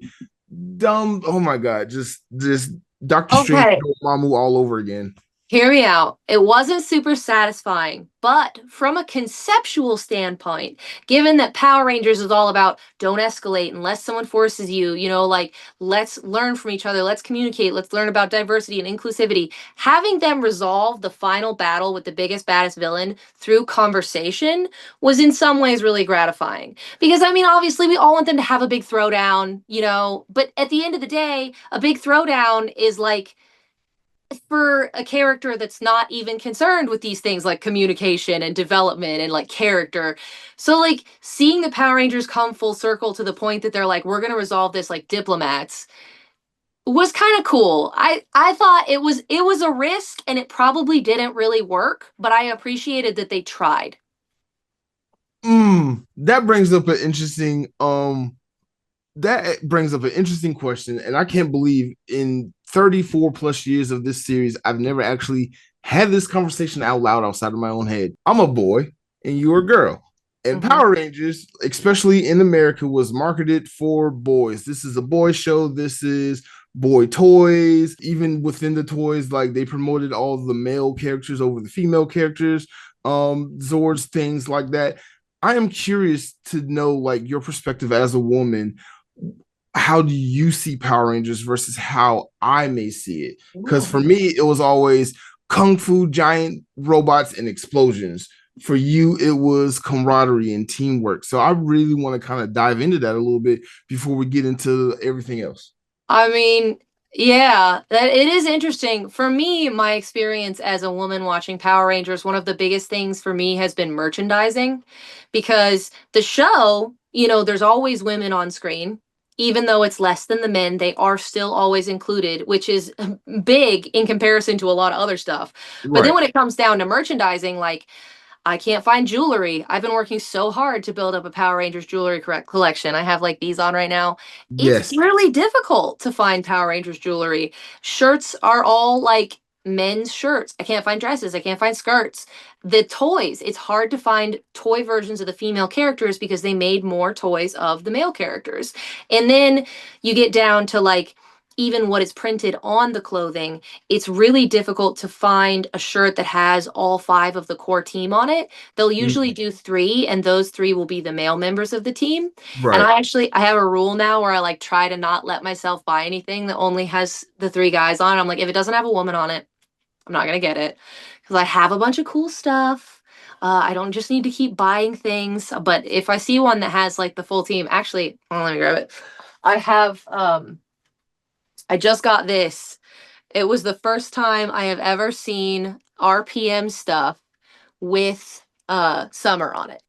dumb. Oh my God. Just Doctor Strange Okay, Mamu all over again. hear me out. It wasn't super satisfying, but from a conceptual standpoint, given that Power Rangers is all about don't escalate unless someone forces you, like let's learn from each other, let's communicate, let's learn about diversity and inclusivity, having them resolve the final battle with the biggest, baddest villain through conversation was in some ways really gratifying. Because, I mean, obviously, we all want them to have a big throwdown, but at the end of the day, a big throwdown is like, for a character that's not even concerned with these things like communication and development and like character. So like seeing the Power Rangers come full circle to the point that they're like, we're gonna resolve this like diplomats was kind of cool. I thought it was a risk and it probably didn't really work, but I appreciated that they tried. That brings up an interesting question, and I can't believe in 34 plus years of this series, I've never actually had this conversation out loud outside of my own head. I'm a boy, and you're a girl. And Power Rangers, especially in America, was marketed for boys. This is a boy show. This is boy toys. Even within the toys, like they promoted all the male characters over the female characters, Zords, things like that. I am curious to know, like, your perspective as a woman. How do you see Power Rangers versus how I may see it? Because for me, it was always kung fu, giant robots, and explosions. For you, it was camaraderie and teamwork. So I really want to kind of dive into that a little bit before we get into everything else. I mean, yeah, that it is interesting. For me, my experience as a woman watching Power Rangers, one of the biggest things for me has been merchandising because the show, there's always women on screen. Even though it's less than the men, they are still always included, which is big in comparison to a lot of other stuff. But then Right. when it comes down to merchandising, like I can't find jewelry. I've been working so hard to build up a Power Rangers jewelry collection. I have like these on right now. It's Yes. really difficult to find Power Rangers jewelry. Shirts are all like men's shirts. I can't find dresses. I can't find skirts. The toys, it's hard to find toy versions of the female characters because they made more toys of the male characters. And then you get down to like even what is printed on the clothing, it's really difficult to find a shirt that has all five of the core team on it. They'll usually Mhm. do three, and those three will be the male members of the team. And Right. I have a rule now where I like try to not let myself buy anything that only has the three guys on it. I'm like, if it doesn't have a woman on it, I'm not gonna get it because I have a bunch of cool stuff. I don't just need to keep buying things. But if I see one that has like the full team, actually, hold on, let me grab it. I have I just got this. It was the first time I have ever seen RPM stuff with Summer on it.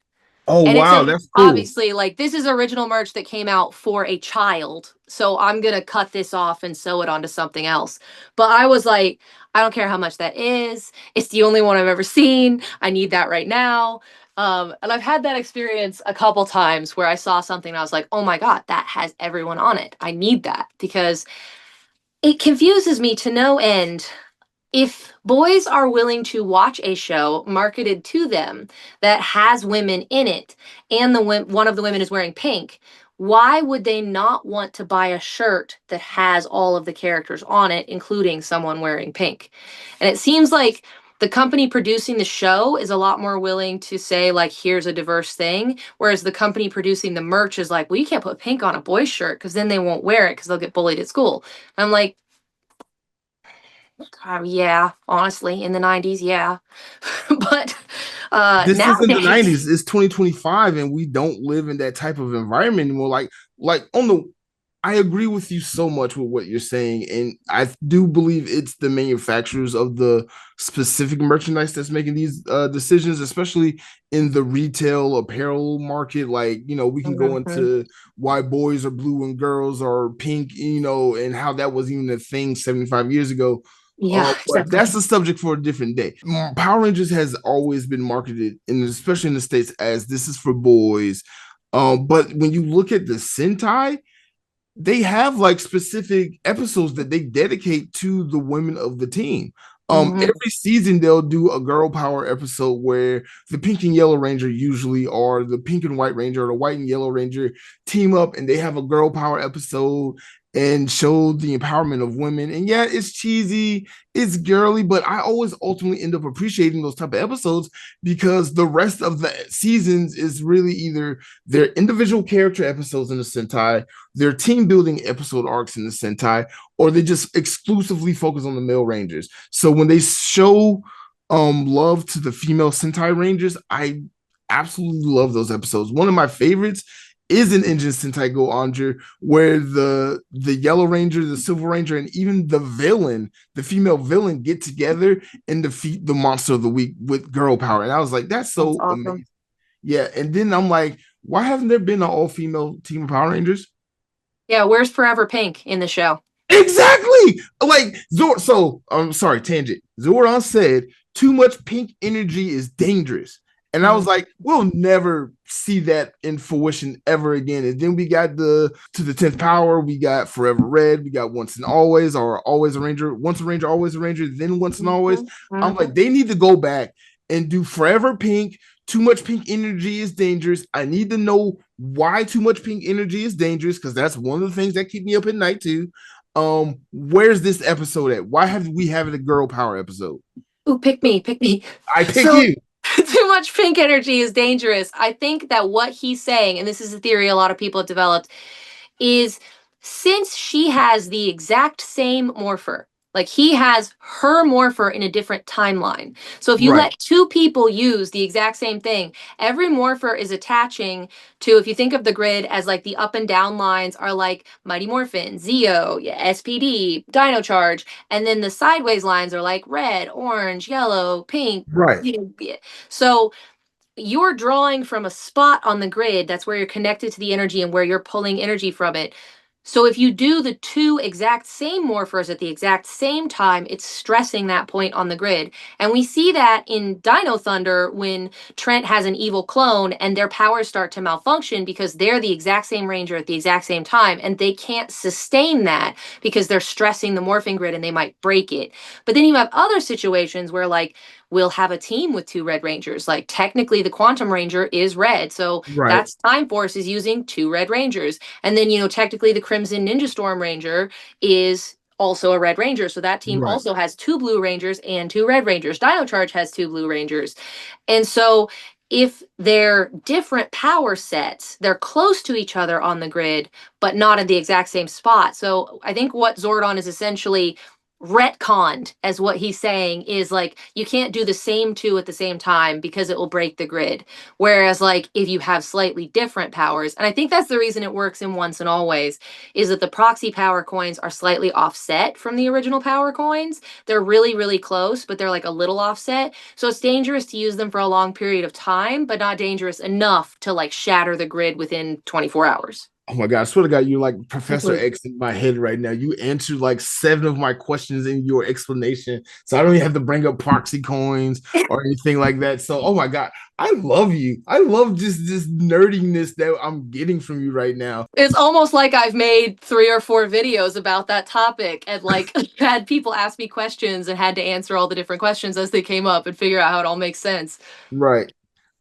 Oh, And it's wow. a That's cool. obviously like this is original merch that came out for a child. So I'm gonna cut this off and sew it onto something else. But I was like, I don't care how much that is. It's the only one I've ever seen. I need that right now. And I've had that experience a couple times where I saw something and I was like, oh my God, that has everyone on it. I need that because it confuses me to no end. If boys are willing to watch a show marketed to them that has women in it and one of the women is wearing pink, why would they not want to buy a shirt that has all of the characters on it, including someone wearing pink? And it seems like the company producing the show is a lot more willing to say, like, here's a diverse thing, whereas the company producing the merch is like, well, you can't put pink on a boy's shirt because then they won't wear it because they'll get bullied at school. And I'm like, yeah, honestly, in the 90s, yeah. But This isn't the nowadays, 90s, it's 2025, and we don't live in that type of environment anymore. Like on the I agree with you so much with what you're saying, and I do believe it's the manufacturers of the specific merchandise that's making these decisions, especially in the retail apparel market. Like, we can go Mhm. into why boys are blue and girls are pink, and how that was even a thing 75 years ago. Yeah, But that's exactly. the subject for a different day. Power Rangers has always been marketed, and especially in the States, as this is for boys. But when you look at the Sentai, they have like specific episodes that they dedicate to the women of the team. Hmm. Every season they'll do a girl power episode where the pink and yellow ranger usually, or the pink and white ranger, or the white and yellow ranger team up, and they have a girl power episode and show the empowerment of women. And yeah, it's cheesy, it's girly, but I always ultimately end up appreciating those type of episodes because the rest of the seasons is really either their individual character episodes in the Sentai, their team building episode arcs in the Sentai, or they just exclusively focus on the male Rangers. So when they show love to the female Sentai Rangers, I absolutely love those episodes. One of my favorites is an Engine Sentai Go Anger, where the Yellow Ranger, the Silver Ranger, and even the villain, the female villain, get together and defeat the monster of the week with girl power. And I was like, that's That's so awesome. amazing. Yeah. And then I'm like, why hasn't there been an all-female team of Power Rangers? Yeah, where's Forever Pink in the show? Exactly. Like Zor. So I'm sorry, tangent. Zoran said too much pink energy is dangerous. And I was Mhm. like, we'll never see that in fruition ever again. And then we got to the 10th power, we got Forever Red, we got Once and Always, or Always a Ranger, Once a Ranger, Always a Ranger, then Once and Always. Mhm. I'm like, Mhm. they need to go back and do Forever Pink. Too much pink energy is dangerous. I need to know why too much pink energy is dangerous, because that's one of the things that keep me up at night too. Where's this episode at? Why have we have it a girl power episode? Ooh, pick me, pick me. I pick So you. too much pink energy is dangerous. I think that what he's saying, and this is a theory a lot of people have developed, is since she has the exact same morpher, like he has her morpher in a different timeline. So if you Right, let two people use the exact same thing, every morpher is attaching to, if you think of the grid as like the up and down lines are like Mighty Morphin, Zeo, yeah, SPD, Dino Charge, and then the sideways lines are like red, orange, yellow, pink. right, Yeah. So you're drawing from a spot on the grid that's where you're connected to the energy and where you're pulling energy from it. So if you do the two exact same morphers at the exact same time, it's stressing that point on the grid. And we see that in Dino Thunder when Trent has an evil clone and their powers start to malfunction because they're the exact same ranger at the exact same time and they can't sustain that because they're stressing the morphing grid and they might break it. But then you have other situations where, like, we'll have a team with two Red Rangers. Like, technically, the Quantum Ranger is red. So right, that's Time Force is using two Red Rangers. And then, technically, the Crimson Ninja Storm Ranger is also a Red Ranger. So that team right, also has two Blue Rangers and two Red Rangers. Dino Charge has two Blue Rangers. And so if they're different power sets, they're close to each other on the grid, but not in the exact same spot. So I think what Zordon is essentially retconned, as what he's saying, is like you can't do the same two at the same time because it will break the grid. Whereas, like, if you have slightly different powers, and I think that's the reason it works in Once and Always, is that the proxy power coins are slightly offset from the original power coins. They're really, really close, but they're like a little offset. So it's dangerous to use them for a long period of time, but not dangerous enough to like shatter the grid within 24 hours. oh my god, I swear to God, you're like Professor Mhm. X in my head right now. You answered like 7 of my questions in your explanation. So I don't even have to bring up proxy coins or anything like that. So, oh my god, I love you. I love just this nerdiness that I'm getting from you right now. It's almost like I've made 3 or 4 videos about that topic and like had people ask me questions and had to answer all the different questions as they came up and figure out how it all makes sense. Right.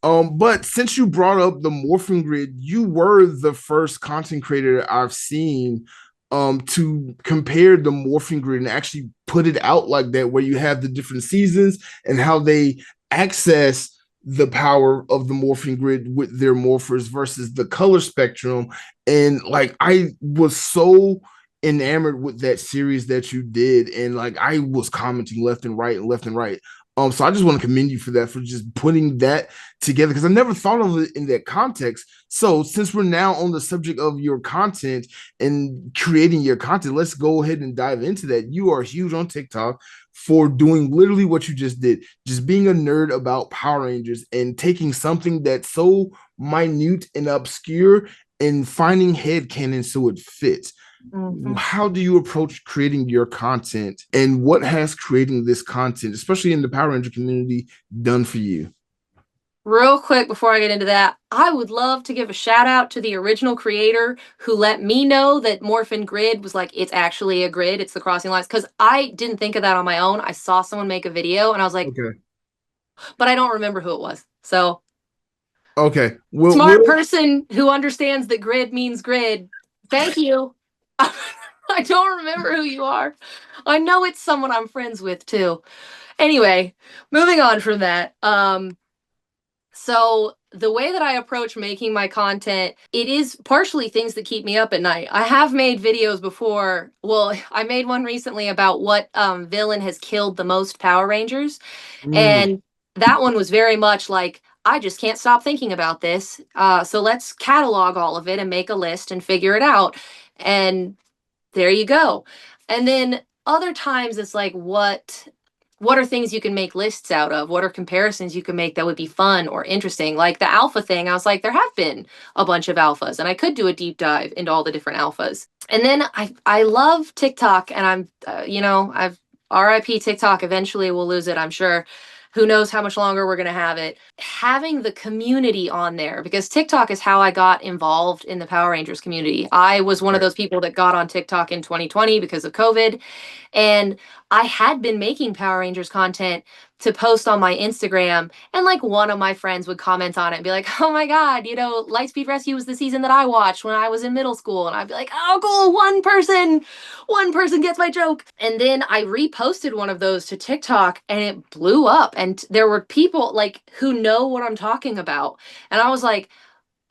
But since you brought up the morphing grid, you were the first content creator I've seen to compare the morphing grid and actually put it out like that, where you have the different seasons and how they access the power of the morphing grid with their morphers versus the color spectrum. And like I was so enamored with that series that you did, and like I was commenting left and right and left and right. So I just want to commend you for that, for just putting that together, because I never thought of it in that context. So since we're now on the subject of your content and creating your content, let's go ahead and dive into that. You are huge on TikTok for doing literally what you just did, just being a nerd about Power Rangers and taking something that's so minute and obscure and finding headcanon so it fits. Mhm. How do you approach creating your content, and what has creating this content, especially in the Power Ranger community, done for you? Real quick before I get into that, I would love to give a shout out to the original creator who let me know that Morphin Grid was like, it's actually a grid, it's the crossing lines. Because I didn't think of that on my own. I saw someone make a video and I was like, Okay. but I don't remember who it was. So, Okay. smart person who understands that grid means grid. Thank you. I don't remember who you are. I know it's someone I'm friends with too. Anyway, moving on from that. So the way that I approach making my content, it is partially things that keep me up at night. I have made videos before. Well, I made one recently about what villain has killed the most Power Rangers. Mm, And that one was very much like, I just can't stop thinking about this. So let's catalog all of it and make a list and figure it out. And there you go. And then other times it's like, what are things you can make lists out of? What are comparisons you can make that would be fun or interesting? Like the alpha thing, I was like, there have been a bunch of alphas, and I could do a deep dive into all the different alphas. And then I love TikTok, and I'm I've RIP TikTok. Eventually we'll lose it, I'm sure. Who knows how much longer we're going to have it. Having the community on there, because TikTok is how I got involved in the Power Rangers community. I was one of right. those people that got on TikTok in 2020 because of COVID. And I had been making Power Rangers content to post on my Instagram, and like one of my friends would comment on it and be like, "Oh my god, Lightspeed Rescue was the season that I watched when I was in middle school." And I'd be like, "Oh, cool, one person gets my joke." And then I reposted one of those to TikTok and it blew up, and there were people like who know what I'm talking about. And I was like,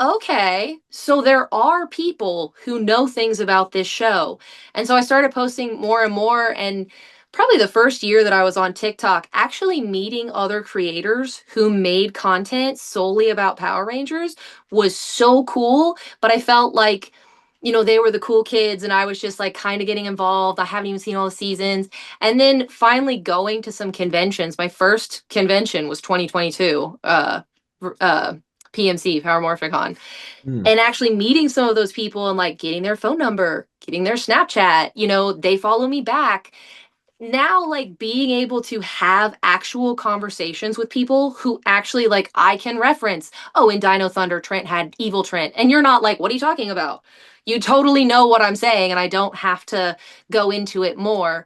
okay, so there are people who know things about this show. And so I started posting more and more. And probably the first year that I was on TikTok, actually meeting other creators who made content solely about Power Rangers was so cool. But I felt like, they were the cool kids and I was just like kind of getting involved. I haven't even seen all the seasons. And then finally going to some conventions. My first convention was 2022. PMC, Paramorphicon, Mm. and actually meeting some of those people and like getting their phone number, getting their Snapchat, they follow me back. Now, like being able to have actual conversations with people who actually like I can reference, oh, in Dino Thunder, Trent had evil Trent. And you're not like, what are you talking about? You totally know what I'm saying, and I don't have to go into it more.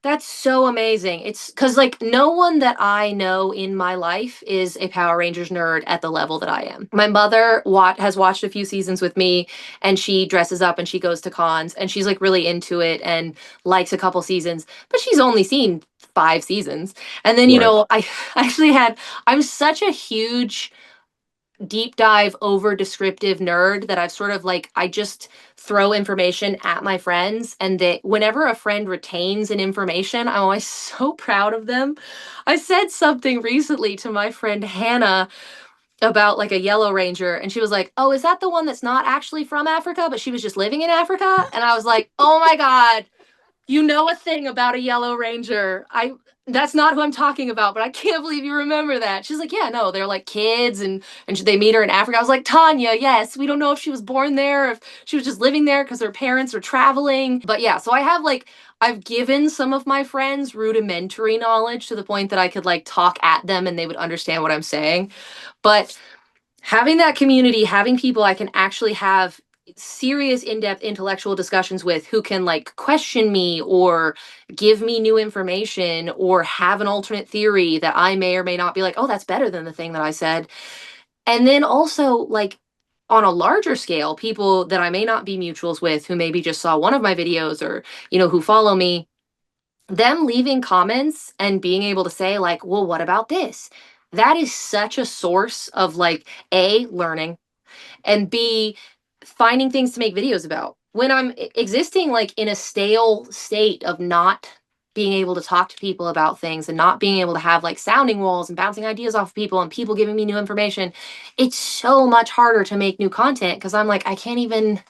That's so amazing. It's because, like, no one that I know in my life is a Power Rangers nerd at the level that I am. My mother has watched a few seasons with me, and she dresses up and she goes to cons, and she's like really into it and likes a couple seasons, but she's only seen 5 seasons. And then, Right. I actually I'm such a huge deep dive over descriptive nerd that I've sort of like I just throw information at my friends, and that whenever a friend retains an information, I'm always so proud of them. I said something recently to my friend Hannah about like a yellow ranger, and she was like, "Oh, is that the one that's not actually from Africa but she was just living in Africa?" And I was like, "Oh my god, you know a thing about a yellow ranger. I That's not who I'm talking about, but I can't believe you remember that." She's like, "Yeah, no, they're like kids, and they meet her in Africa." I was like, "Tanya, yes, we don't know if she was born there, or if she was just living there because her parents are traveling." But yeah, so I've given some of my friends rudimentary knowledge to the point that I could like talk at them and they would understand what I'm saying. But having that community, having people I can actually have serious in-depth intellectual discussions with, who can like question me or give me new information or have an alternate theory that I may or may not be like, "Oh, that's better than the thing that I said." And then also, like, on a larger scale, people that I may not be mutuals with who maybe just saw one of my videos or, who follow me, them leaving comments and being able to say, like, well, what about this? That is such a source of, like, A, learning, and B, finding things to make videos about. When I'm existing like in a stale state of not being able to talk to people about things and not being able to have like sounding walls and bouncing ideas off of people and people giving me new information, it's so much harder to make new content because I'm like, I can't even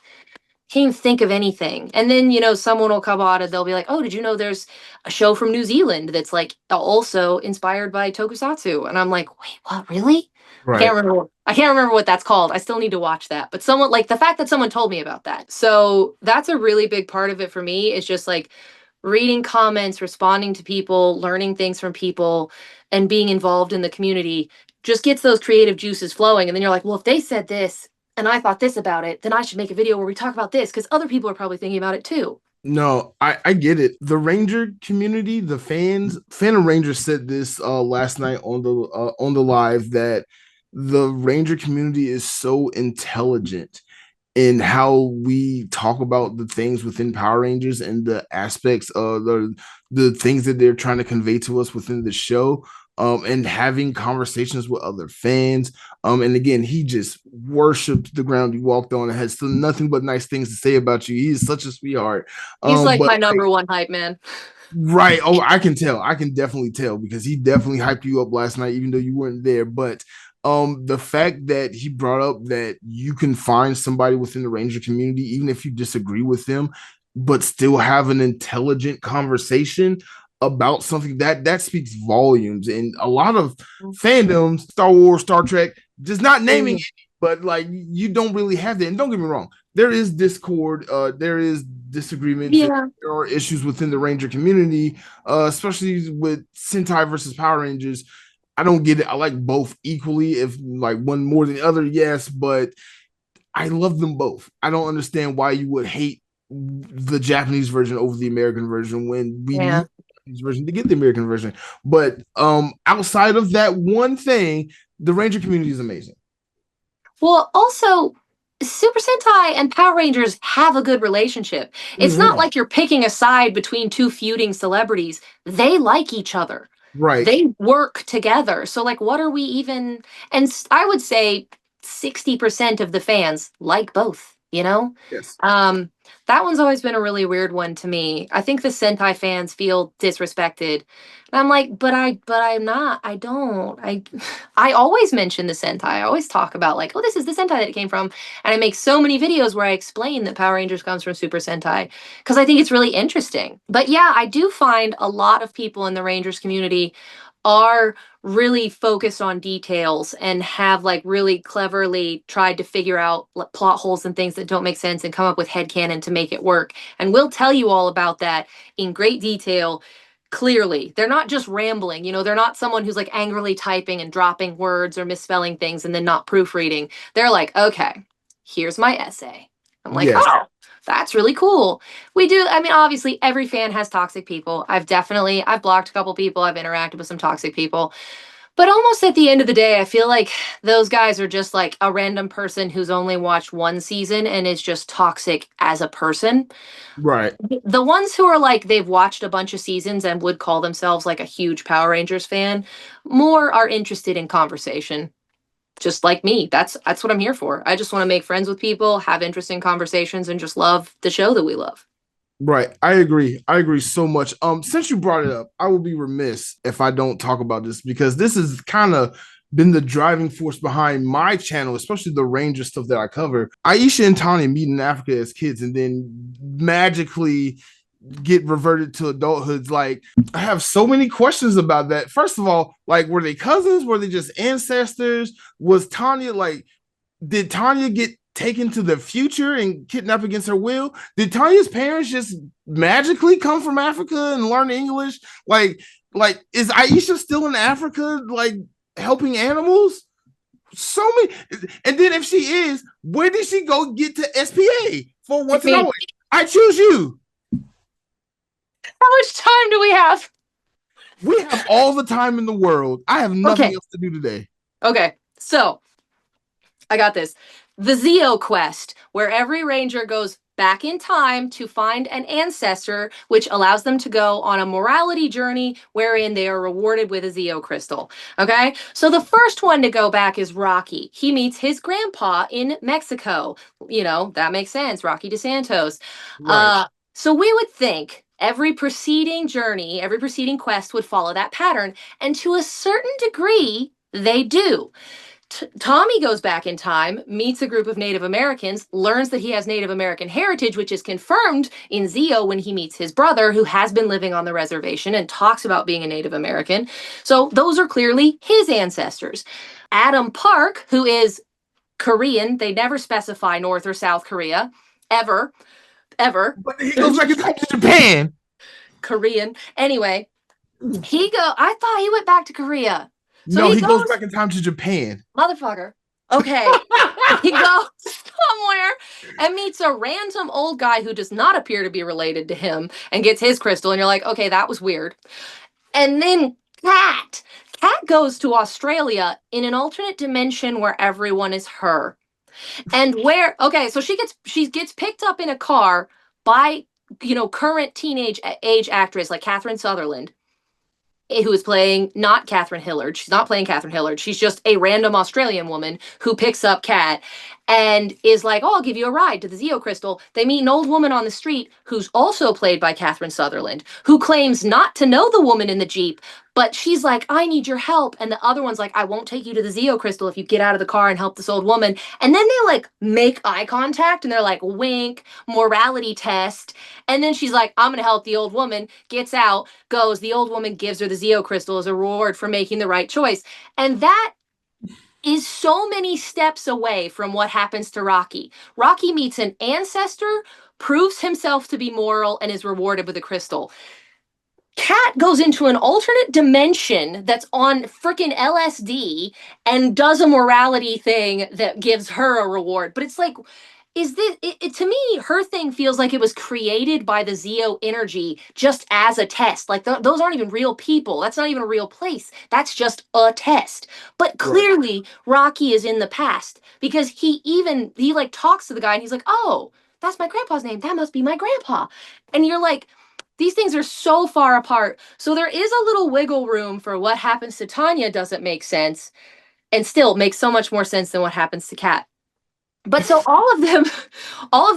think of anything. And then, someone will come on and they'll be like, oh, did you know there's a show from New Zealand that's like also inspired by tokusatsu? And I'm like, wait, what, really? Right. I can't remember what that's called. I still need to watch that. But someone like the fact that someone told me about that. So that's a really big part of it for me is just like reading comments, responding to people, learning things from people, and being involved in the community just gets those creative juices flowing. And then you're like, well, if they said this, and I thought this about it, then I should make a video where we talk about this because other people are probably thinking about it too. No, I get it. The Ranger community, the fan of Ranger said this last night on the live that the Ranger community is so intelligent in how we talk about the things within Power Rangers and the aspects of the things that they're trying to convey to us within the show. And having conversations with other fans. And again, he just worshipped the ground you walked on and has still nothing but nice things to say about you. He is such a sweetheart. He's like But my number one hype man. right. Oh, I can tell. I can definitely tell because he definitely hyped you up last night, even though you weren't there. But the fact that he brought up that you can find somebody within the Ranger community, even if you disagree with them, but still have an intelligent conversation about something that speaks volumes. And a lot of fandoms, Star Wars, Star Trek, just not naming it, but like you don't really have that. And don't get me wrong, there is discord, there is disagreements, Yeah. there are issues within the Ranger community, especially with Sentai versus Power Rangers. I don't get it. I like both equally, if like one more than the other, yes, but I love them both. I don't understand why you would hate the Japanese version over the American version when we need Yeah. the Japanese version to get the American version. But outside of that one thing, the Ranger community is amazing. Well, also, Super Sentai and Power Rangers have a good relationship. It's not Mhm. like you're picking a side between two feuding celebrities. They like each other. Right. They work together. So, like, what are we even? And I would say 60% of the fans like both, you know? Yes. That one's always been a really weird one to me. I think the Sentai fans feel disrespected. And I'm like, but I'm not. I don't. I always mention the Sentai. I always talk about like, oh, this is the Sentai that it came from. And I make so many videos where I explain that Power Rangers comes from Super Sentai because I think it's really interesting. But yeah, I do find a lot of people in the Rangers community are really focused on details and have like really cleverly tried to figure out plot holes and things that don't make sense and come up with headcanon to make it work. And we'll tell you all about that in great detail. Clearly, they're not just rambling, they're not someone who's like angrily typing and dropping words or misspelling things and then not proofreading. They're like, okay, here's my essay. I'm like, Yes. oh, that's really cool. We do. I mean, obviously, every fan has toxic people. I've blocked a couple people. I've interacted with some toxic people. But almost at the end of the day, I feel like those guys are just like a random person who's only watched one season and is just toxic as a person. Right. The ones who are like they've watched a bunch of seasons and would call themselves like a huge Power Rangers fan, more are interested in conversation. Just like me. That's what I'm here for. I just want to make friends with people, have interesting conversations, and just love the show that we love. Right. I agree. I agree so much. Since you brought it up, I will be remiss if I don't talk about this because this has kind of been the driving force behind my channel, especially the Ranger stuff that I cover. Aisha and Tanya meet in Africa as kids and then magically get reverted to adulthood. Like, I have so many questions about that. First of all, like, were they cousins? Were they just ancestors? Was Tanya like, did Tanya get taken to the future and kidnapped against her will? Did Tanya's parents just magically come from Africa and learn English? Like is Aisha still in Africa, like helping animals? So many. And then if she is, where did she go get to SPA for once and always? I choose you. How much time do we have? We have all the time in the world. I have nothing else to do today. Okay. So I got this. The Zeo quest, where every ranger goes back in time to find an ancestor, which allows them to go on a morality journey wherein they are rewarded with a Zeo crystal. Okay, so the first one to go back is Rocky. He meets his grandpa in Mexico. You know, that makes sense. Rocky DeSantos. Right. Uh, so we would think every preceding journey, every preceding quest would follow that pattern. And to a certain degree, they do. Tommy goes back in time, meets a group of Native Americans, learns that he has Native American heritage, which is confirmed in Zeo when he meets his brother, who has been living on the reservation and talks about being a Native American. So those are clearly his ancestors. Adam Park, who is Korean, they never specify North or South Korea, ever, ever. But he goes back in time to Japan. Korean. Anyway, I thought he went back to Korea. So No, he goes back in time to Japan. Motherfucker. Okay. He goes somewhere and meets a random old guy who does not appear to be related to him and gets his crystal. And you're like, okay, that was weird. And then Kat. Kat goes to Australia in an alternate dimension where everyone is her. And okay, so she gets picked up in a car by, current teenage age actress like Catherine Sutherland, who is playing not Catherine Hillard. She's not playing Catherine Hillard. She's just a random Australian woman who picks up Kat and is like, oh, I'll give you a ride to the Zeo Crystal. They meet an old woman on the street who's also played by Catherine Sutherland, who claims not to know the woman in the Jeep, but she's like, I need your help. And the other one's like, I won't take you to the Zeo Crystal if you get out of the car and help this old woman. And then they like make eye contact and they're like, wink, morality test. And then she's like, I'm going to help the old woman, gets out, goes. The old woman gives her the Zeo Crystal as a reward for making the right choice. And that is so many steps away from what happens to Rocky. Rocky meets an ancestor, proves himself to be moral, and is rewarded with a crystal. Kat goes into an alternate dimension that's on freaking LSD and does a morality thing that gives her a reward. But it's like, is this to me, her thing feels like it was created by the Zeo energy just as a test. Like those aren't even real people. That's not even a real place. That's just a test. But clearly Rocky is in the past because he like talks to the guy and he's like, oh, that's my grandpa's name, that must be my grandpa. And you're like, these things are so far apart. So there is a little wiggle room for what happens to Tanya doesn't make sense and still makes so much more sense than what happens to Kat. But so all of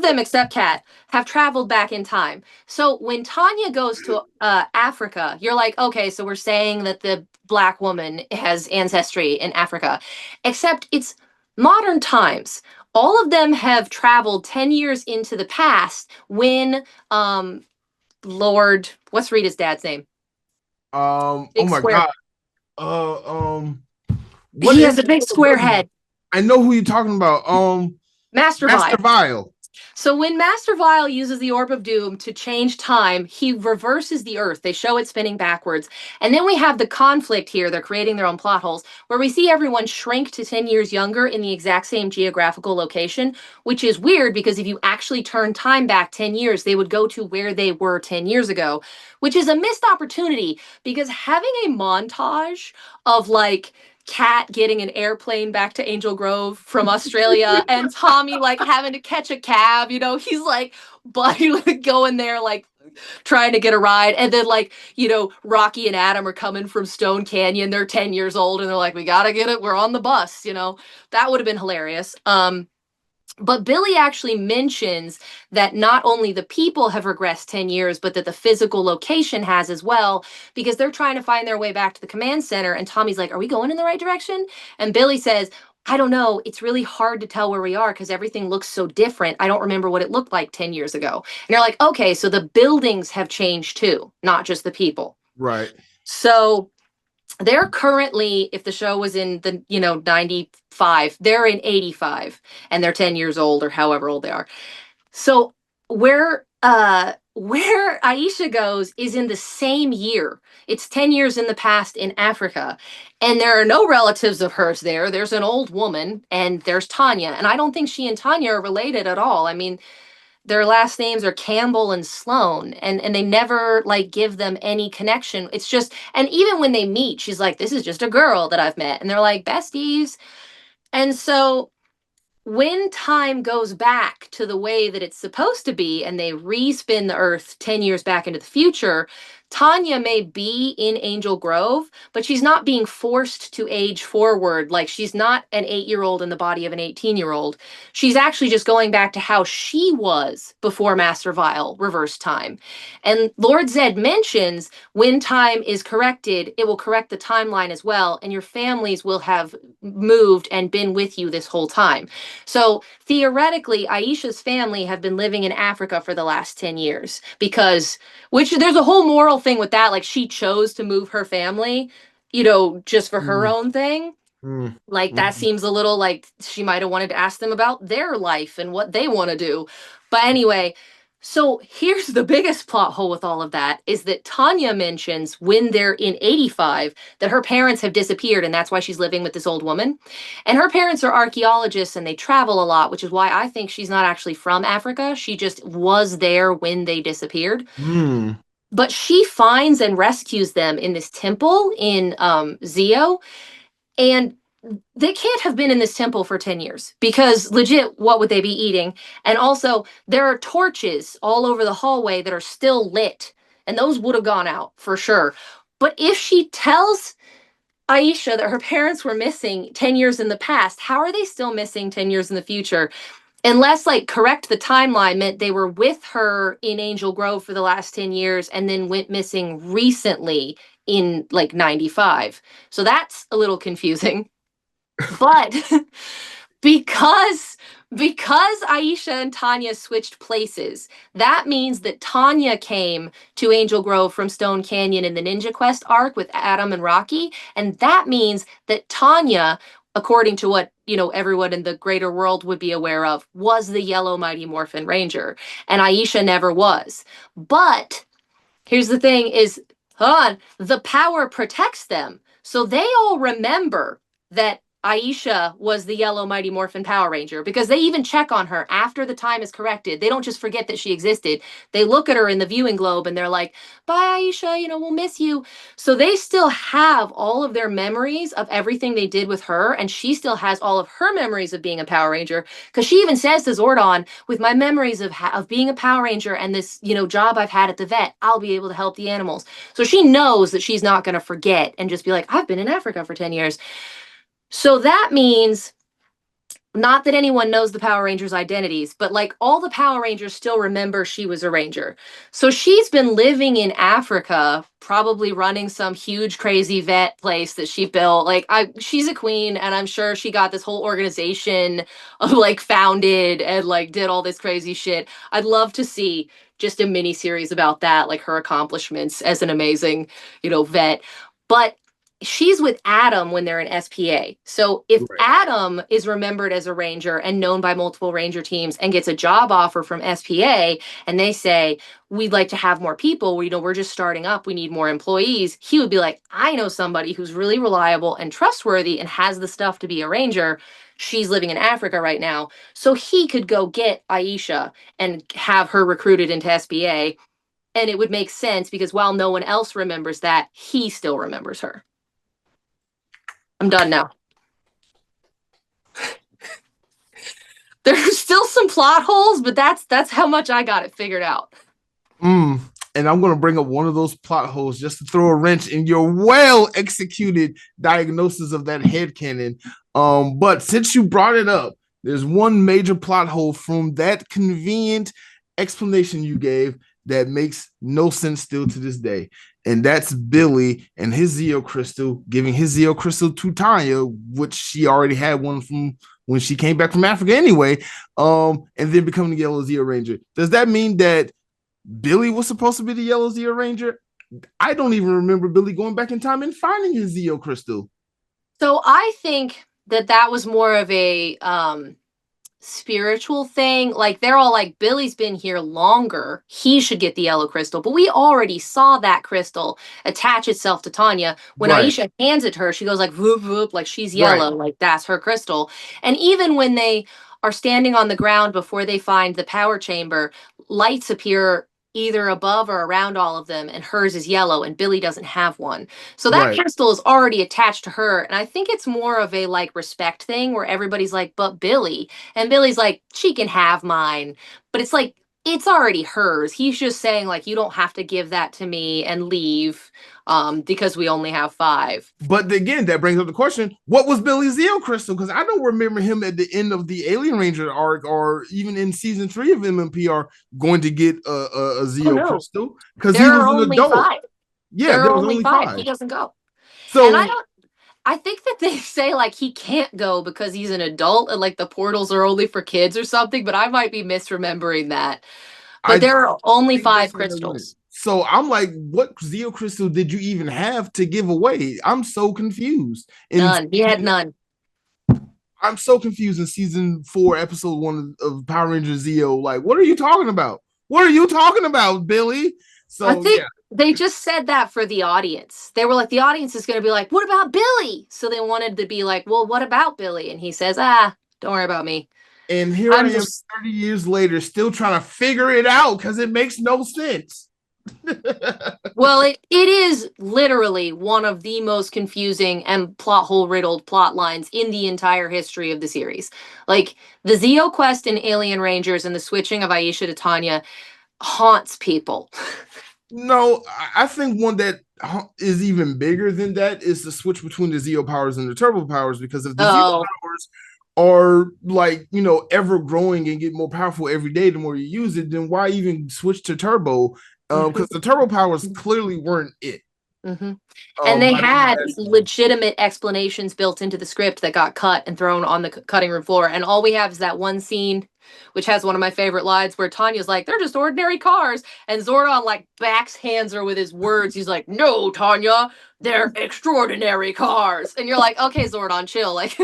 them except Kat have traveled back in time. So when Tanya goes to Africa, you're like, okay, so we're saying that the Black woman has ancestry in Africa, except it's modern times. All of them have traveled 10 years into the past when Lord, what's Rita's dad's name? Oh my God. He has a big square head. I know who you're talking about. Master Vile. So when Master Vile uses the Orb of Doom to change time, he reverses the Earth. They show it spinning backwards. And then we have the conflict here. They're creating their own plot holes where we see everyone shrink to 10 years younger in the exact same geographical location, which is weird because if you actually turn time back 10 years, they would go to where they were 10 years ago, which is a missed opportunity because having a montage of like Kat getting an airplane back to Angel Grove from Australia and Tommy like having to catch a cab, he's like going there like trying to get a ride. And then like, Rocky and Adam are coming from Stone Canyon. They're 10 years old and they're like, we gotta get it. We're on the bus, that would have been hilarious. But Billy actually mentions that not only the people have regressed 10 years, but that the physical location has as well, because they're trying to find their way back to the command center. And Tommy's like, are we going in the right direction? And Billy says, I don't know. It's really hard to tell where we are because everything looks so different. I don't remember what it looked like 10 years ago. And you're like, okay, so the buildings have changed too, not just the people. Right. So they're currently, if the show was in the 95, they're in 85 and they're 10 years old or however old they are. So where Aisha goes is in the same year. It's 10 years in the past in Africa, and there are no relatives of hers there. There's an old woman and there's Tanya, and I don't think she and Tanya are related at all. I mean, their last names are Campbell and Sloan, and they never like give them any connection. It's just, and even when they meet, she's like, this is just a girl that I've met. And they're like besties. And so when time goes back to the way that it's supposed to be and they respin the earth 10 years back into the future, Tanya may be in Angel Grove, but she's not being forced to age forward. Like she's not an 8-year-old in the body of an 18-year-old. She's actually just going back to how she was before Master Vile reversed time. And Lord Zed mentions when time is corrected, it will correct the timeline as well, and your families will have moved and been with you this whole time. So theoretically, Aisha's family have been living in Africa for the last 10 years because, which there's a whole moral thing with that. Like she chose to move her family, just for her Mm, own thing. mm, Like that mm. seems a little like she might have wanted to ask them about their life and what they want to do. But anyway, so here's the biggest plot hole with all of that is that Tanya mentions when they're in 85 that her parents have disappeared and that's why she's living with this old woman. And her parents are archaeologists and they travel a lot, which is why I think she's not actually from Africa. She just was there when they disappeared. Mm. But she finds and rescues them in this temple in Zio. And they can't have been in this temple for 10 years because legit, what would they be eating? And also, there are torches all over the hallway that are still lit, and those would have gone out for sure. But if she tells Aisha that her parents were missing 10 years in the past, how are they still missing 10 years in the future? Unless, like, correct the timeline meant they were with her in Angel Grove for the last 10 years and then went missing recently in like 95. So that's a little confusing. But because because Aisha and Tanya switched places, that means that Tanya came to Angel Grove from Stone Canyon in the Ninja Quest arc with Adam and Rocky, and that means that Tanya, according to what, everyone in the greater world would be aware of, was the Yellow Mighty Morphin Ranger, and Aisha never was. But here's the thing is, hold on, the power protects them. So they all remember that Aisha was the Yellow Mighty Morphin Power Ranger because they even check on her after the time is corrected. They don't just forget that she existed. They look at her in the viewing globe and they're like, bye, Aisha, we'll miss you. So they still have all of their memories of everything they did with her. And she still has all of her memories of being a Power Ranger because she even says to Zordon, with my memories of being a Power Ranger and this, job I've had at the vet, I'll be able to help the animals. So she knows that she's not going to forget and just be like, I've been in Africa for 10 years. So that means not that anyone knows the Power Rangers' identities, but like all the Power Rangers still remember she was a Ranger. So she's been living in Africa, probably running some huge crazy vet place that she built. Like she's a queen, and I'm sure she got this whole organization like founded and like did all this crazy shit. I'd love to see just a mini series about that, like her accomplishments as an amazing, vet. But she's with Adam when they're in SPA. So if Right. Adam is remembered as a Ranger and known by multiple Ranger teams and gets a job offer from SPA and they say, we'd like to have more people, we're just starting up, we need more employees, he would be like, I know somebody who's really reliable and trustworthy and has the stuff to be a Ranger. She's living in Africa right now. So he could go get Aisha and have her recruited into SPA. And it would make sense because while no one else remembers that, he still remembers her. I'm done now. There's still some plot holes, but that's how much I got it figured out. Mm. And I'm going to bring up one of those plot holes just to throw a wrench in your well executed diagnosis of that headcanon. But since you brought it up, there's one major plot hole from that convenient explanation you gave that makes no sense still to this day. And that's Billy and his Zeo Crystal giving his Zeo Crystal to Tanya, which she already had one from when she came back from Africa anyway, and then becoming the Yellow Zeo Ranger. Does that mean that Billy was supposed to be the Yellow Zeo Ranger? I don't even remember Billy going back in time and finding his Zeo Crystal. So I think that was more of a spiritual thing. Like they're all like, Billy's been here longer, he should get the yellow crystal. But we already saw that crystal attach itself to Tanya. When Right. Aisha hands it to her, she goes like whoop whoop, like she's Right. yellow, like that's her crystal. And even when they are standing on the ground before they find the power chamber, lights appear either above or around all of them, and hers is yellow, and Billy doesn't have one. So that Right. crystal is already attached to her, and I think it's more of a like respect thing where everybody's like, but Billy, and Billy's like, she can have mine, but it's like it's already hers. He's just saying like, you don't have to give that to me and leave, because we only have 5. But again, that brings up the question: what was Billy's Zeo crystal? Because I don't remember him at the end of the Alien Ranger arc, or even in season 3 of MMPR, going to get a Oh Zeo no, crystal because he there was are an only adult. 5. Yeah, There are there was only only 5. He 5. doesn't go. And So I think that they say like he can't go because he's an adult and like the portals are only for kids or something, but I might be misremembering that. But I there are only think 5 that's what it went. crystals. So I'm like, what Zeo crystal did you even have to give away? I'm so confused. And None. He had none. I'm so confused in season 4, episode 1 of Power Rangers Zeo. Like, what are you talking about? What are you talking about, Billy? I So think yeah, they just said that for the audience. They were like, the audience is going to be like, what about Billy? So they wanted to be like, well, what about Billy? And he says, don't worry about me. and here I I'm am just 30 years later, still trying to figure it out because it makes no sense. Well, it is literally one of the most confusing and plot hole riddled plot lines in the entire history of the series. Like the Zeo quest in Alien Rangers and the switching of Aisha to Tanya haunts people. No, I think one that is even bigger than that is the switch between the Zeo powers and the Turbo powers. Because if the Zeo Oh, powers are like, ever growing and get more powerful every day, the more you use it, then why even switch to Turbo? Because the Turbo powers clearly weren't it. mm-hmm. And they By the end of had that series. legitimate explanations built into the script that got cut and thrown on the cutting room floor. And all we have is that one scene, which has one of my favorite lines, where Tanya's like, "They're just ordinary cars," and Zordon like backhands her with his words. He's like, "No, Tanya, they're extraordinary cars." And you're like, "Okay, Zordon, chill. Like,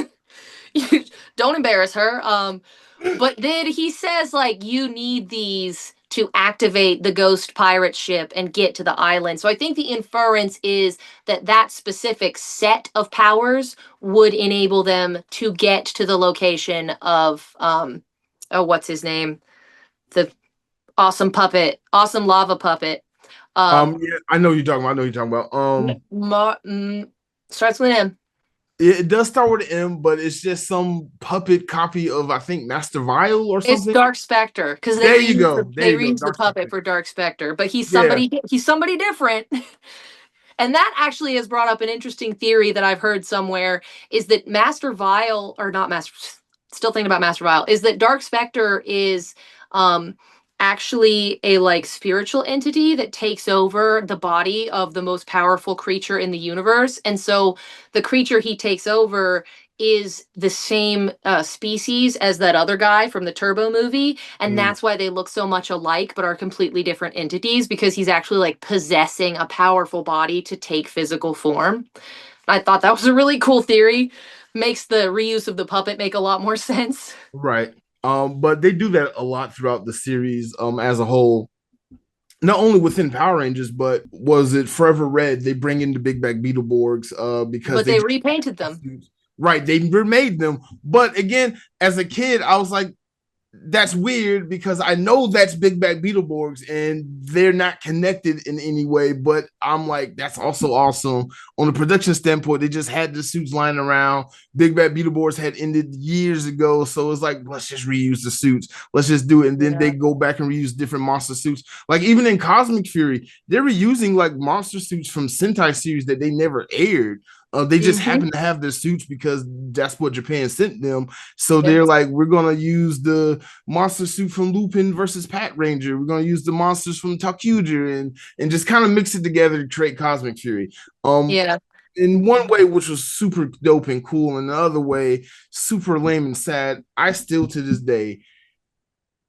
you don't embarrass her." But then he says like, you need these to activate the ghost pirate ship and get to the island. So I think the inference is that that specific set of powers would enable them to get to the location of oh, what's his name, the awesome lava puppet. Yeah, I know you're talking about. I know you're talking about. Starts with M. It does start with an M, but it's just some puppet copy of, I think, Master Vile or It's something. Dark Spectre because There you go. There they you go. reused the Dark puppet Spectre. for Dark Spectre, but Yeah. he's somebody different. And that actually has brought up an interesting theory that I've heard somewhere, is that Master Vile, or not Master, still thinking about Master Vile, is that Dark Spectre is um actually a like spiritual entity that takes over the body of the most powerful creature in the universe. And so the creature he takes over is the same species as that other guy from the Turbo movie, and Mm. that's why they look so much alike but are completely different entities, because he's actually like possessing a powerful body to take physical form. I thought that was a really cool theory. Makes the reuse of the puppet make a lot more sense. Right. But they do that a lot throughout the series, as a whole. Not only within Power Rangers, but was it Forever Red? They bring in the Big Bag Beetleborgs, because But they they just repainted them. right. They remade them, but again, as a kid, I was like, that's weird because I know that's Big Bad Beetleborgs and they're not connected in any way. But I'm like, that's also awesome. On the production standpoint, they just had the suits lying around. Big Bad Beetleborgs had ended years ago. So it's like, let's just reuse the suits. Let's just do it. And then they Yeah. go back and reuse different monster suits. Like even in Cosmic Fury, they're reusing like monster suits from Sentai series that they never aired. They just Mm-hmm. happen to have the suits because that's what Japan sent them. So Yep. they're like, we're gonna use the monster suit from Lupin versus Pat Ranger. We're gonna use the monsters from Takuja and just kind of mix it together to create Cosmic Fury. Yeah. In one way, which was super dope and cool, and the other way, super lame and sad. I still to this day,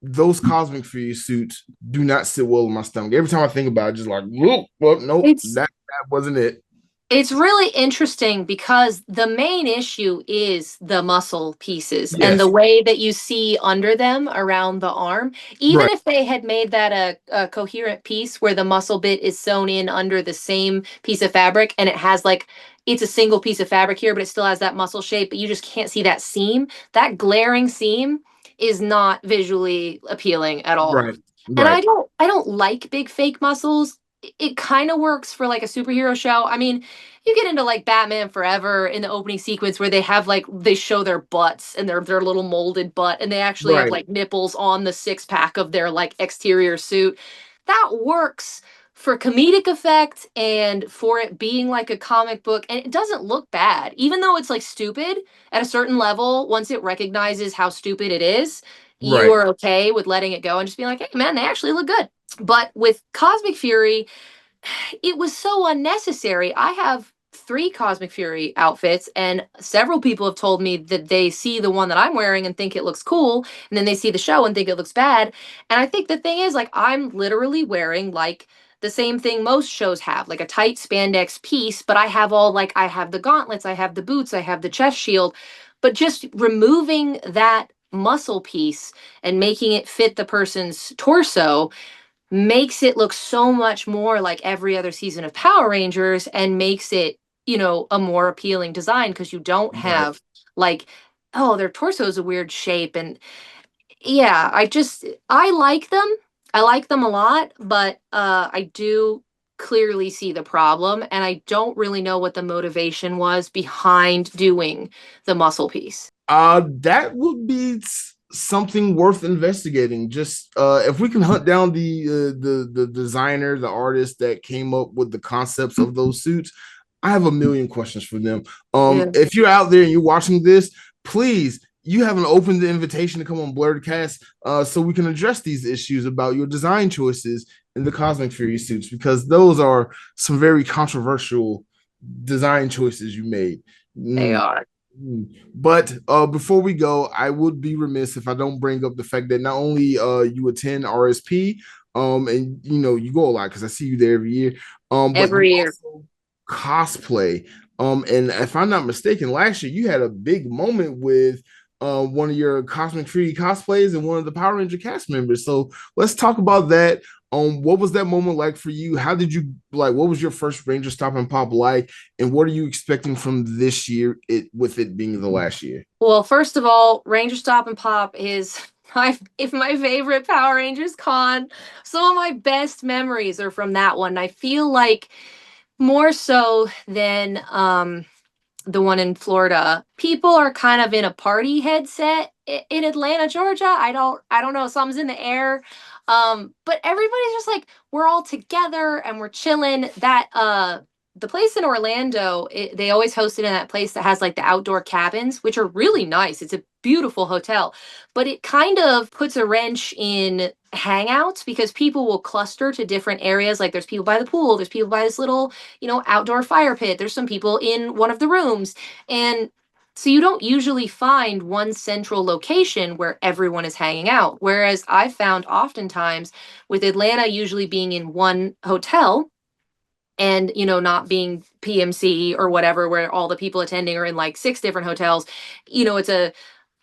those Cosmic Fury suits do not sit well in my stomach. Every time I think about it, just like, nope, well, nope, It's that wasn't it. It's really interesting because the main issue is the muscle pieces and the Yes, way that you see under them around the arm. Even right. if they had made that a coherent piece where the muscle bit is sewn in under the same piece of fabric and it has like, it's a single piece of fabric here, but it still has that muscle shape, but you just can't see that seam. That glaring seam is not visually appealing at all. Right. And Right. I don't like big fake muscles. It kind of works for like a superhero show. I mean, you get into like Batman Forever in the opening sequence where they have like they show their butts and their little molded butt and they actually have Right. like nipples on the six pack of their like exterior suit. That works for comedic effect and for it being like a comic book and it doesn't look bad even though it's like stupid at a certain level once it recognizes how stupid it is you Right. are okay with letting it go and just being like, hey, man, they actually look good. But with Cosmic Fury, it was so unnecessary. I have three Cosmic Fury outfits, and several people have told me that they see the one that I'm wearing and think it looks cool, and then they see the show and think it looks bad. And I think the thing is, like, I'm literally wearing like the same thing most shows have, like a tight spandex piece, but I have all like, I have the gauntlets, I have the boots, I have the chest shield, but just removing that muscle piece and making it fit the person's torso makes it look so much more like every other season of Power Rangers and makes it, you know, a more appealing design because you don't Right. have like, oh, their torso is a weird shape. And yeah, I like them. I like them a lot, but I do clearly see the problem and I don't really know what the motivation was behind doing the muscle piece. That would be something worth investigating. Just if we can hunt down the designer, the artist that came up with the concepts of those suits, I have a million questions for them. Yeah. If you're out there and you're watching this, please, you have an open invitation to come on BLERDKAST, so we can address these issues about your design choices in the Cosmic Fury suits because those are some very controversial design choices you made. They Mm. are. But before we go, I would be remiss if I don't bring up the fact that not only you attend RSP, and you know you go a lot because I see you there every year, but you Every year. also cosplay. And if I'm not mistaken, last year you had a big moment with one of your Cosmic Tree cosplays and one of the Power Ranger cast members. So let's talk about that. What was that moment like for you? How did you like? What was your first RangerStop and Pop like? And what are you expecting from this year? With it being the last year. Well, first of all, Ranger Stop and Pop is my favorite Power Rangers con. Some of my best memories are from that one. I feel like more so than the one in Florida, people are kind of in a party headset in Atlanta, Georgia. I don't know, something's in the air. But everybody's just like we're all together and we're chilling. That the place in Orlando, they always host it in that place that has like the outdoor cabins, which are really nice. It's a beautiful hotel, but it kind of puts a wrench in hangouts because people will cluster to different areas. Like there's people by the pool, there's people by this little, you know, outdoor fire pit, there's some people in one of the rooms. And so you don't usually find one central location where everyone is hanging out. Whereas I've found oftentimes with Atlanta usually being in one hotel, and you know not being PMC or whatever where all the people attending are in like six different hotels, you know, it's a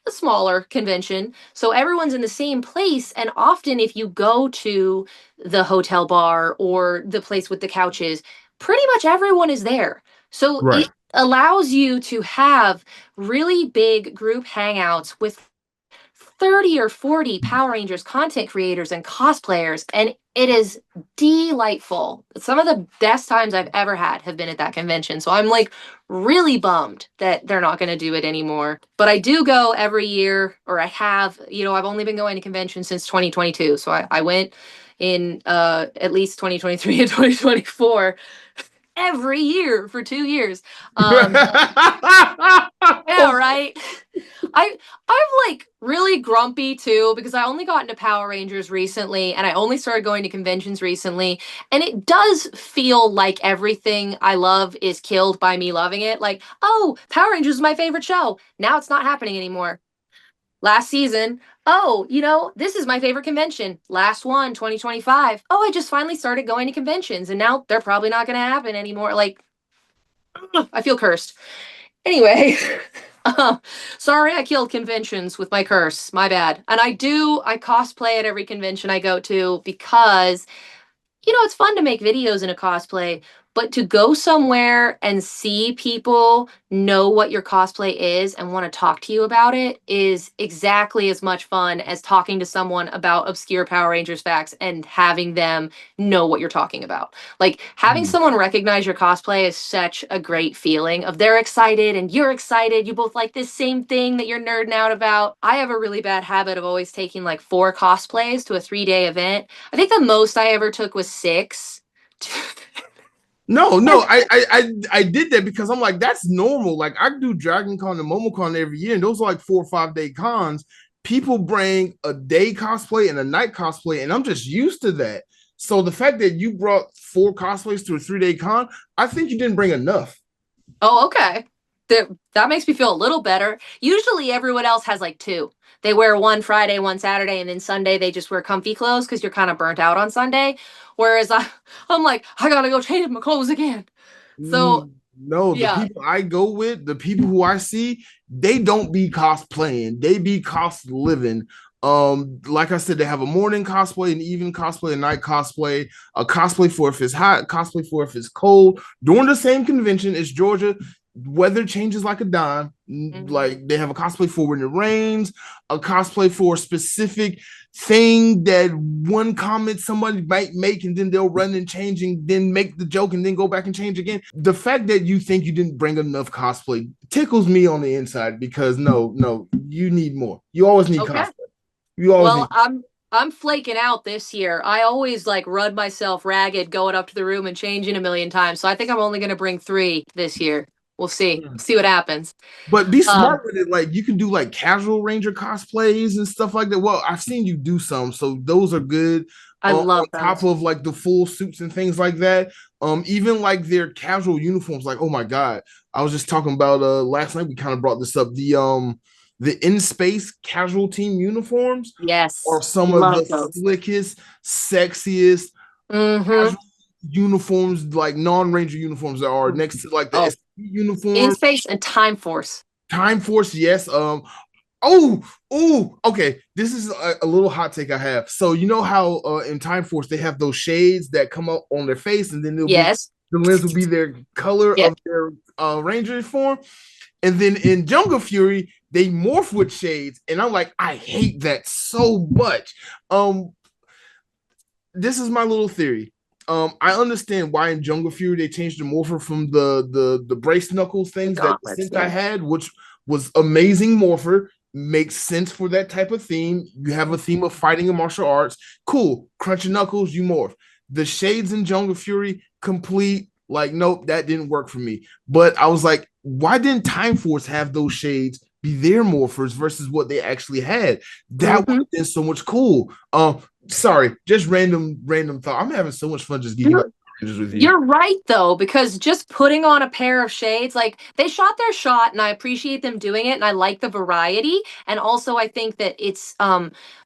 smaller convention, so everyone's in the same place. And often if you go to the hotel bar or the place with the couches, pretty much everyone is there, so Right. it allows you to have really big group hangouts with 30 or 40 Power Rangers content creators and cosplayers, and it is delightful. Some of the best times I've ever had have been at that convention. So I'm like really bummed that they're not going to do it anymore. But I do go every year, or I have, you know, I've only been going to conventions since 2022. So I went in at least 2023 and 2024 every year for 2 years. Yeah, right. I'm like really grumpy too because I only got into Power Rangers recently and I only started going to conventions recently, and it does feel like everything I love is killed by me loving it. Like, oh, Power Rangers is my favorite show. Now it's not happening anymore. Last season, oh, you know, this is my favorite convention. Last one, 2025. Oh, I just finally started going to conventions and now they're probably not going to happen anymore. Like, I feel cursed. Anyway, sorry I killed conventions with my curse. My bad. And I cosplay at every convention I go to because, you know, it's fun to make videos in a cosplay, But to go somewhere and see people know what your cosplay is and want to talk to you about it is exactly as much fun as talking to someone about obscure Power Rangers facts and having them know what you're talking about. Like having Mm. someone recognize your cosplay is such a great feeling of they're excited and you're excited. You both like this same thing that you're nerding out about. I have a really bad habit of always taking like 4 cosplays to a 3-day event. I think the most I ever took was 6. No, no, I did that because I'm like, that's normal. Like I do Dragon Con and MomoCon every year, and those are like 4 or 5 day cons. People bring a day cosplay and a night cosplay, and I'm just used to that. So the fact that you brought 4 cosplays to a 3-day con, I think you didn't bring enough. Oh, okay. That makes me feel a little better. Usually everyone else has like 2. They wear one Friday, one Saturday, and then Sunday they just wear comfy clothes because you're kind of burnt out on Sunday. Whereas I'm like, I gotta go change my clothes again. So No, the yeah. people I go with, the people who I see, they don't be cosplaying. They be cos living. Like I said, they have a morning cosplay, an evening cosplay, a night cosplay, a cosplay for if it's hot, cosplay for if it's cold. During the same convention, it's Georgia. Weather changes like a dime. Like they have a cosplay for when it rains, a cosplay for a specific thing that one comment somebody might make, and then they'll run and change and then make the joke and then go back and change again. The fact that you think you didn't bring enough cosplay tickles me on the inside because no, you need more. You always need Okay. cosplay. You always Well, need. I'm flaking out this year. I always like run myself ragged going up to the room and changing a million times. So I think I'm only going to bring 3 this year. We'll see. See what happens. But be Um, smart with it. Like you can do like casual ranger cosplays and stuff like that. Well, I've seen you do some, so those are good. I On love top those. of like the full suits and things like that. Even like their casual uniforms. Like, oh my god, I was just talking about last night. We kind of brought this up. The in space casual team uniforms Yes. are some of the Love those. slickest, sexiest Mm-hmm. casual uniforms, like non-ranger uniforms that are next to like the Oh, SP In uniform. Space and Time Force. Time Force, yes. Okay. This is a little hot take I have. So you know how in Time Force they have those shades that come up on their face, and then they'll be Yes. the lens will be their color Yeah. of their ranger form. And then in Jungle Fury, they morph with shades, and I'm like, I hate that so much. Um, this is my little theory. I understand why in Jungle Fury they changed the morpher from the brace knuckles The things that the gauntlets. Sentai had, which was amazing morpher. Makes sense for that type of theme. You have a theme of fighting and martial arts. Cool. Crunch your knuckles, you morph. The shades in Jungle Fury, complete. Like, nope, that didn't work for me. But I was like, why didn't Time Force have those shades be their morphers versus what they actually had? That would Mm-hmm. have been so much cool. Sorry, just random thought. I'm having so much fun just geeking out with you. You're right though, because just putting on a pair of shades, like they shot their shot and I appreciate them doing it and I like the variety. And also I think that it's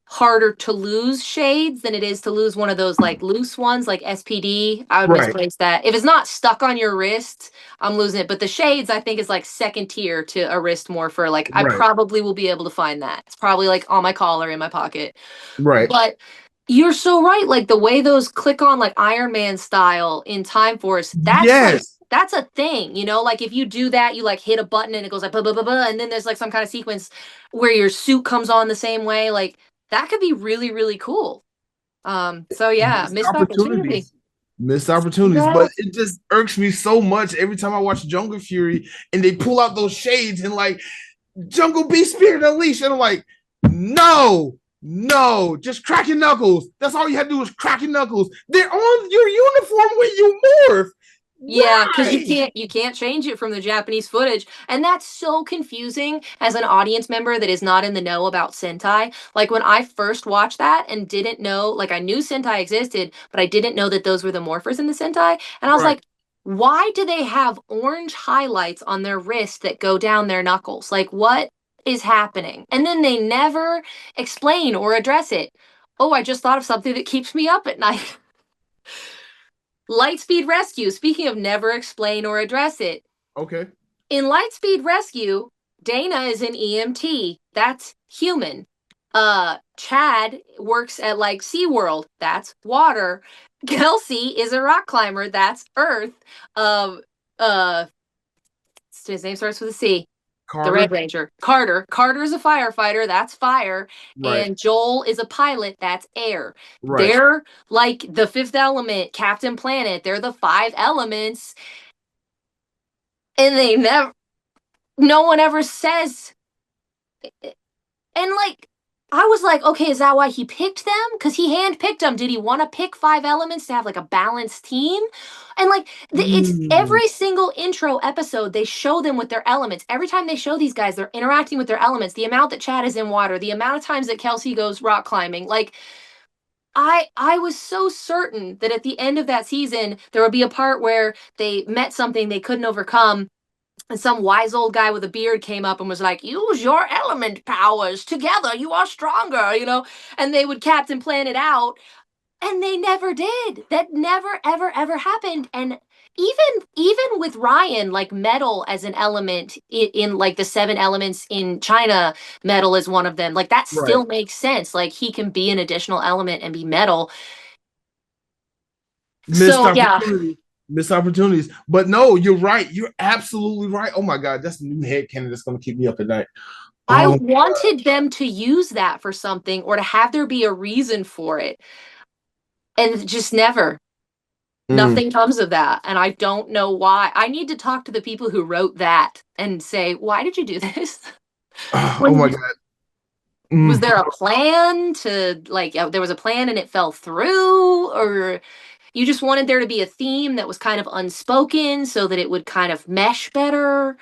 harder to lose shades than it is to lose one of those like loose ones like SPD. I would Right, misplace that. If it's not stuck on your wrist, I'm losing it. But the shades I think is like second tier to a wrist morpher. Like I right, probably will be able to find that. It's probably like on my collar in my pocket. right. But you're so right. Like the way those click on like Iron Man style in Time Force, Yes, that's a thing, you know? Like if you do that, you like hit a button and it goes like blah blah blah blah, and then there's like some kind of sequence where your suit comes on the same way. Like that could be really, really cool. So yeah, missed missed opportunity. opportunities. Missed opportunities, Yeah. but it just irks me so much every time I watch Jungle Fury and they pull out those shades and like Jungle Beast Spirit Unleashed, and I'm like, no, just crack your knuckles. That's all you had to do is crack your knuckles. They're on your uniform when you morph. Yeah, because Why? you can't change it from the Japanese footage. And that's so confusing as an audience member that is not in the know about Sentai. Like when I first watched that and didn't know, like I knew Sentai existed, but I didn't know that those were the morphers in the Sentai. And I was Right, like, why do they have orange highlights on their wrist that go down their knuckles? Like what is happening? And then they never explain or address it. Oh, I just thought of something that keeps me up at night. Lightspeed Rescue, speaking of never explain or address it, okay. in Lightspeed Rescue, Dana is an EMT. That's human. Chad works at like SeaWorld. That's water. Kelsey is a rock climber. That's Earth. Um, uh, his name starts with a C. The Red Carter. Ranger. Carter. Carter is a firefighter. That's fire. Right. And Joel is a pilot. That's air. Right. They're like the fifth element, Captain Planet. They're the five elements. And they never, no one ever says. And like, I was like, okay, is that why he picked them? Because he handpicked them. Did he want to pick five elements to have like a balanced team? And like, it's Mm, every single intro episode, they show them with their elements. Every time they show these guys, they're interacting with their elements. The amount that Chad is in water, the amount of times that Kelsey goes rock climbing. Like, I was so certain that at the end of that season, there would be a part where they met something they couldn't overcome, and some wise old guy with a beard came up and was like, use your element powers together, you are stronger, you know. And they would Captain Planet out, and they never did. That never ever ever happened. And even with Ryan, like metal as an element in like the seven elements in China, metal is one of them, like that right. still makes sense, like he can be an additional element and be metal. Missed So yeah, opportunity. Missed opportunities. But no, you're right. You're absolutely right. Oh my God, that's a new headcanon that's gonna keep me up at night. I Um, wanted them to use that for something or to have there be a reason for it. And just never. mm. Nothing comes of that. And I don't know why. I need to talk to the people who wrote that and say, why did you do this? Oh my When, God. was Mm. there a plan to, like, there was a plan and it fell through? Or you just wanted there to be a theme that was kind of unspoken so that it would kind of mesh better?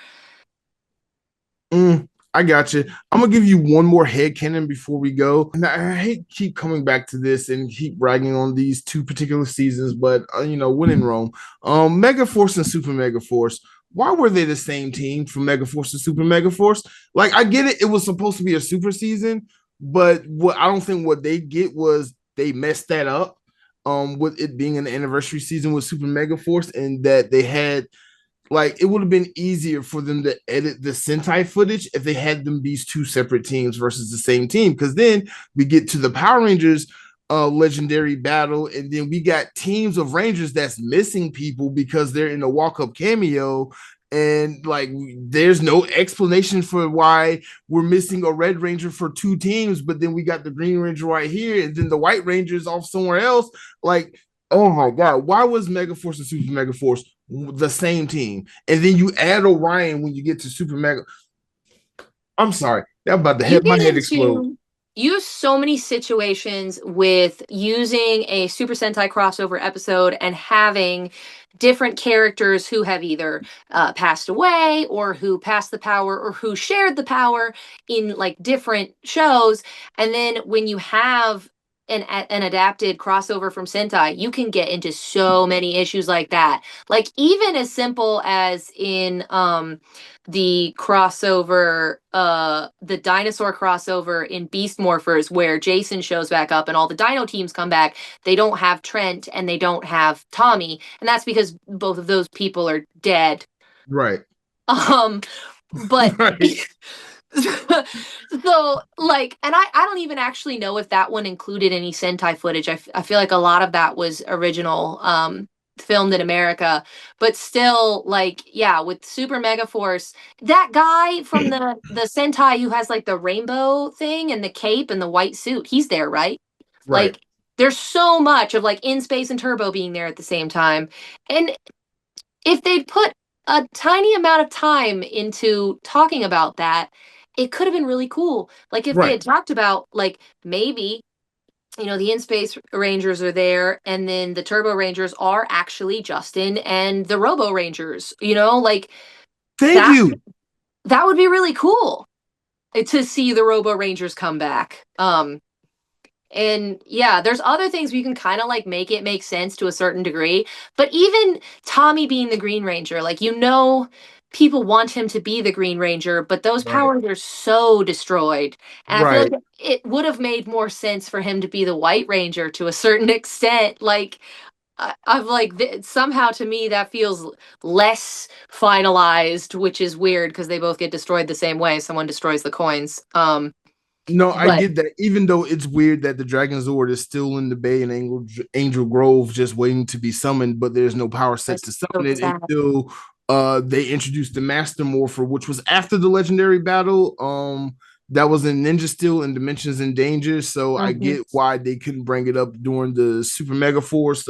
Mm, I got you. I'm gonna give you one more headcanon before we go. And I hate keep coming back to this and keep bragging on these two particular seasons, but when in Rome, Mega Force and Super Mega Force. Why were they the same team from Mega Force to Super Mega Force? Like, I get it; it was supposed to be a super season, but what I don't think what they get was they messed that up. With it being an anniversary season with Super Mega Force, and that they had like it would have been easier for them to edit the Sentai footage if they had them these two separate teams versus the same team. Because then we get to the Power Rangers legendary battle, and then we got teams of Rangers that's missing people because they're in a walk-up cameo. And like, there's no explanation for why we're missing a Red Ranger for two teams, but then we got the Green Ranger right here, and then the White Ranger's off somewhere else. Like, oh my God, why was Mega Force and Super Mega Force the same team? And then you add Orion when you get to Super Mega. I'm sorry, that about to You have my get head explode. into you have so many situations with using a Super Sentai crossover episode and having different characters who have either passed away or who passed the power or who shared the power in like different shows. And then when you have an adapted crossover from Sentai, you can get into so many issues like that. Like even as simple as in the crossover, the dinosaur crossover in Beast Morphers, where Jason shows back up and all the dino teams come back. They don't have Trent and they don't have Tommy, and that's because both of those people are dead. Right. Um, but Right. so like, and I don't even actually know if that one included any Sentai footage. I feel like a lot of that was original, filmed in America, but still, like, yeah, with Super Mega Force, that guy from the Sentai who has like the rainbow thing and the cape and the white suit, he's there, right? Right. Like, there's so much of like In Space and Turbo being there at the same time. And if they'd put a tiny amount of time into talking about that, it could have been really cool. Like if they Right. had talked about like maybe, you know, the In Space Rangers are there, and then the Turbo Rangers are actually Justin and the Robo Rangers. You know, like Thank that you. that would be really cool to see the Robo Rangers come back. And yeah, there's other things we can kind of like make it make sense to a certain degree. But even Tommy being the Green Ranger, like, you know, people want him to be the Green Ranger, but those Right. powers are so destroyed. And I feel Right. like it would have made more sense for him to be the White Ranger to a certain extent. Like, I've like somehow to me that feels less finalized, which is weird because they both get destroyed the same way. Someone destroys the coins. No, I But get that. Even though it's weird that the Dragon Zord is still in the Bay and Angel Grove, just waiting to be summoned, but there's no power set it's to so summon it sad. until they introduced the Master Morpher, which was after the legendary battle. That was in Ninja Steel and Dimensions in Danger. So I Mhm. get why they couldn't bring it up during the Super Mega Force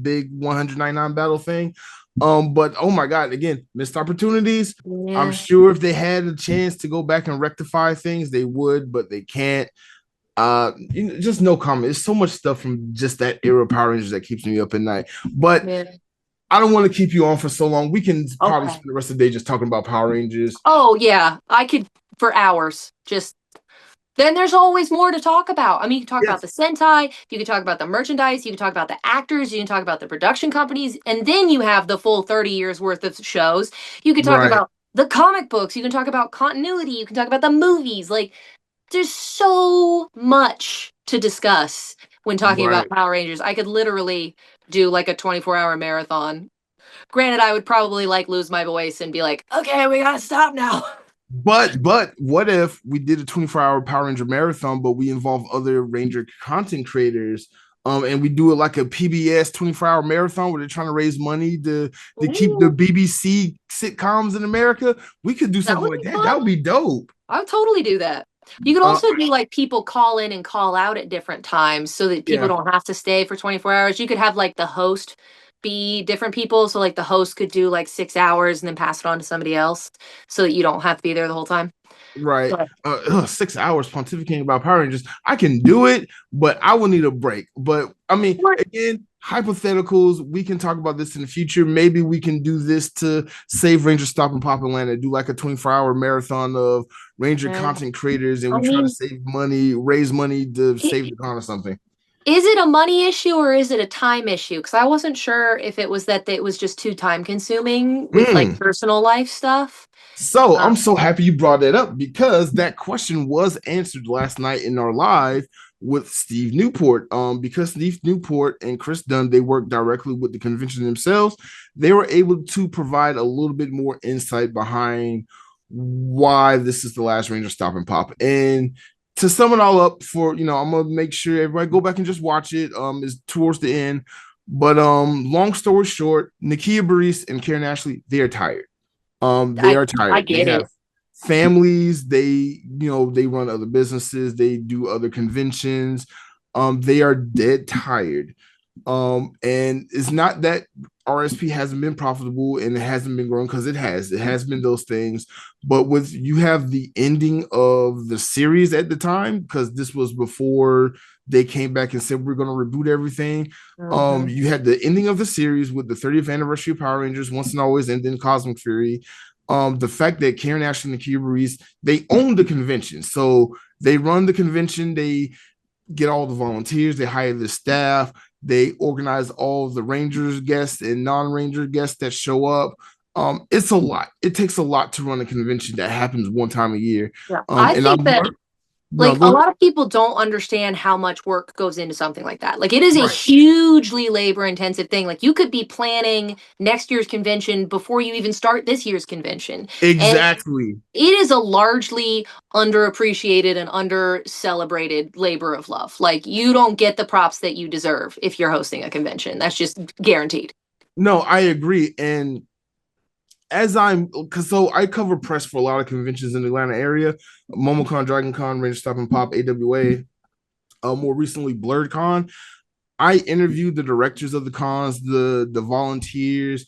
big 199 battle thing. But oh my god, again, missed opportunities. I'm Yeah. sure if they had a chance to go back and rectify things, they would, but they can't. Just no comment. There's so much stuff from just that era of Power Rangers that keeps me up at night. But Yeah. I don't want to keep you on for so long. We can probably Okay. spend the rest of the day just talking about Power Rangers. Oh yeah, I could for hours. Just then there's always more to talk about. I mean, you can talk about Yes, the Sentai, you can talk about the merchandise, you can talk about the actors, you can talk about the production companies, and then you have the full 30 years worth of shows. You can talk right, about the comic books, you can talk about continuity, you can talk about the movies. Like there's so much to discuss when talking about right. Power Rangers. I could literally do like a 24-hour marathon. Granted, I would probably like lose my voice and be like, "Okay, we got to stop now." But what if we did a 24-hour Power Ranger marathon, but we involve other Ranger content creators? And we do it like a PBS 24-hour marathon where they're trying to raise money to keep the Ooh, BBC sitcoms in America. We could do that something would like be that. fun. That would be dope. I would totally do that. You could Uh, also do like people call in and call out at different times so that people yeah, don't have to stay for 24 hours. You could have like the host be different people. So like the host could do like 6 hours and then pass it on to somebody else so that you don't have to be there the whole time. right. But 6 hours pontificating about Power Rangers. I can do it, but I will need a break. But I mean, what? again, hypotheticals. We can talk about this in the future. Maybe we can do this to save RangerStop and Pop Atlanta. Do like a 24-hour marathon of Ranger Yeah. content creators, and I we try to mean, save money, raise money to save i- the con or something. is it a money issue or is it a time issue? Because I wasn't sure if it was that it was just too time consuming with like Mm. personal life stuff. So Uh, I'm so happy you brought that up because that question was answered last night in our live with Steve Newport. Because Steve Newport and Chris Dunn, they work directly with the convention themselves. They were able to provide a little bit more insight behind why this is the last Ranger Stop and Pop. And to sum it all up, for I'm gonna make sure everybody go back and just watch it. Is towards the end. But long story short, Nakia Burris and Karen Ashley, they are tired. They I are I tired. They get have it. families. They run other businesses. They do other conventions. They are dead tired. And it's not that RSP hasn't been profitable and it hasn't been growing, because it has. It has been those things. But with you have the ending of the series at the time, because this was before they came back and said we're going to reboot everything. Mhm. You had the ending of the series with the 30th anniversary of Power Rangers, Once and Always, and then Cosmic Fury. The fact that Karen Ashley and Nakia Ruiz, they own the convention, so they run the convention. They get all the volunteers, they hire the staff, they organize all the Rangers guests and non-Ranger guests that show up. It's a lot. It takes a lot to run a convention that happens one time a year. Yeah. I And I've think that learned, no, like a go lot of people don't understand how much work goes into something like that. Like it is a right. hugely labor intensive thing. Like you could be planning next year's convention before you even start this year's convention. And Exactly. it is a largely underappreciated and under celebrated labor of love. Like you don't get the props that you deserve if you're hosting a convention. That's just guaranteed. No, I agree. And as I'm because so I cover press for a lot of conventions in the Atlanta area, MomoCon, DragonCon, Ranger Stop and Pop, AWA, more recently BlerdCon. I interviewed the directors of the cons, the volunteers.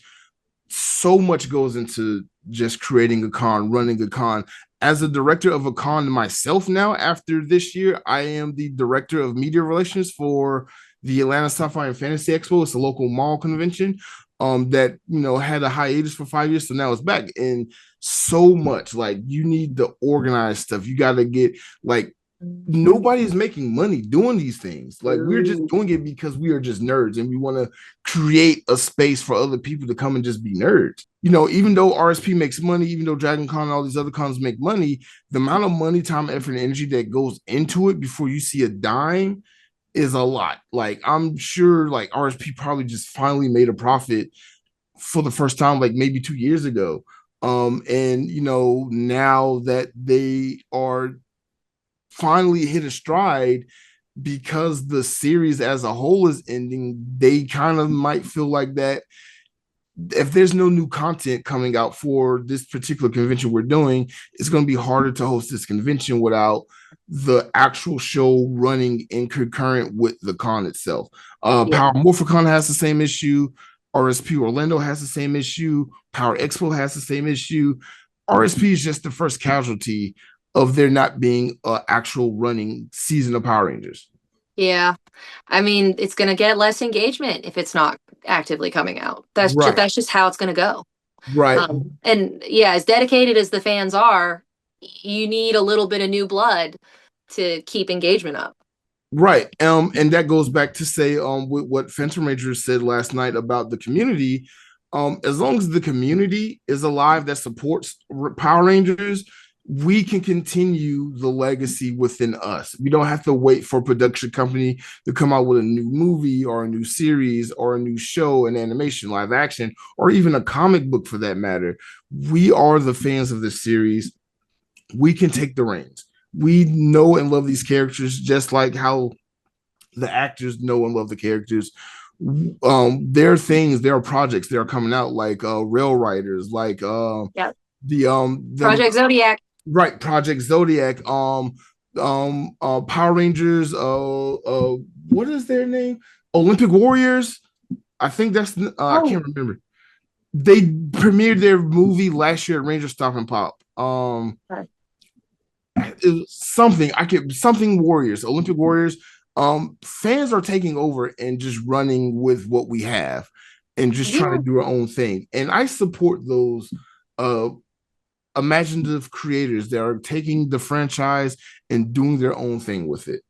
So much goes into just creating a con, running a con. As a director of a con myself now, after this year, I am the director of media relations for the Atlanta Sci-Fi and Fantasy Expo. It's a local mall convention that had a hiatus for 5 years, so now it's back. And so much, like, you need to organize stuff. You got to get, like, nobody's making money doing these things. Like, we're just doing it because we are just nerds and we want to create a space for other people to come and just be nerds. Even though RSP makes money, even though Dragon Con and all these other cons make money, the amount of money, time, effort, and energy that goes into it before you see a dime is a lot. Like, I'm sure like RSP probably just finally made a profit for the first time, like maybe 2 years ago. And now that they are finally hit a stride because the series as a whole is ending. They kind of might feel like that if there's no new content coming out for this particular convention we're doing, it's going to be harder to host this convention without the actual show running in concurrent with the con itself. Yeah. Power Morphicon has the same issue. RSP Orlando has the same issue. Power Expo has the same issue. RSP is just the first casualty of there not being an actual running season of Power Rangers. Yeah. I mean, it's going to get less engagement if it's not actively coming out. That's just how it's going to go. Right. And yeah, as dedicated as the fans are, you need a little bit of new blood to keep engagement up. Right. And that goes back to say with what Phantom Rangers said last night about the community. As long as the community is alive that supports Power Rangers, we can continue the legacy within us. We don't have to wait for a production company to come out with a new movie or a new series or a new show, an animation, live action, or even a comic book for that matter. We are the fans of this series. We can take the reins. We know and love these characters just like how the actors know and love the characters. There are things, there are projects that are coming out like Rail Riders, like the Project Zodiac. Right, Project Zodiac, Power Rangers, what is their name? Olympic Warriors. I think that's I can't remember. They premiered their movie last year at RangerStop Pop. It was something Warriors, Olympic Warriors. Fans are taking over and just running with what we have and just trying to do our own thing. And I support those imaginative creators that are taking the franchise and doing their own thing with it.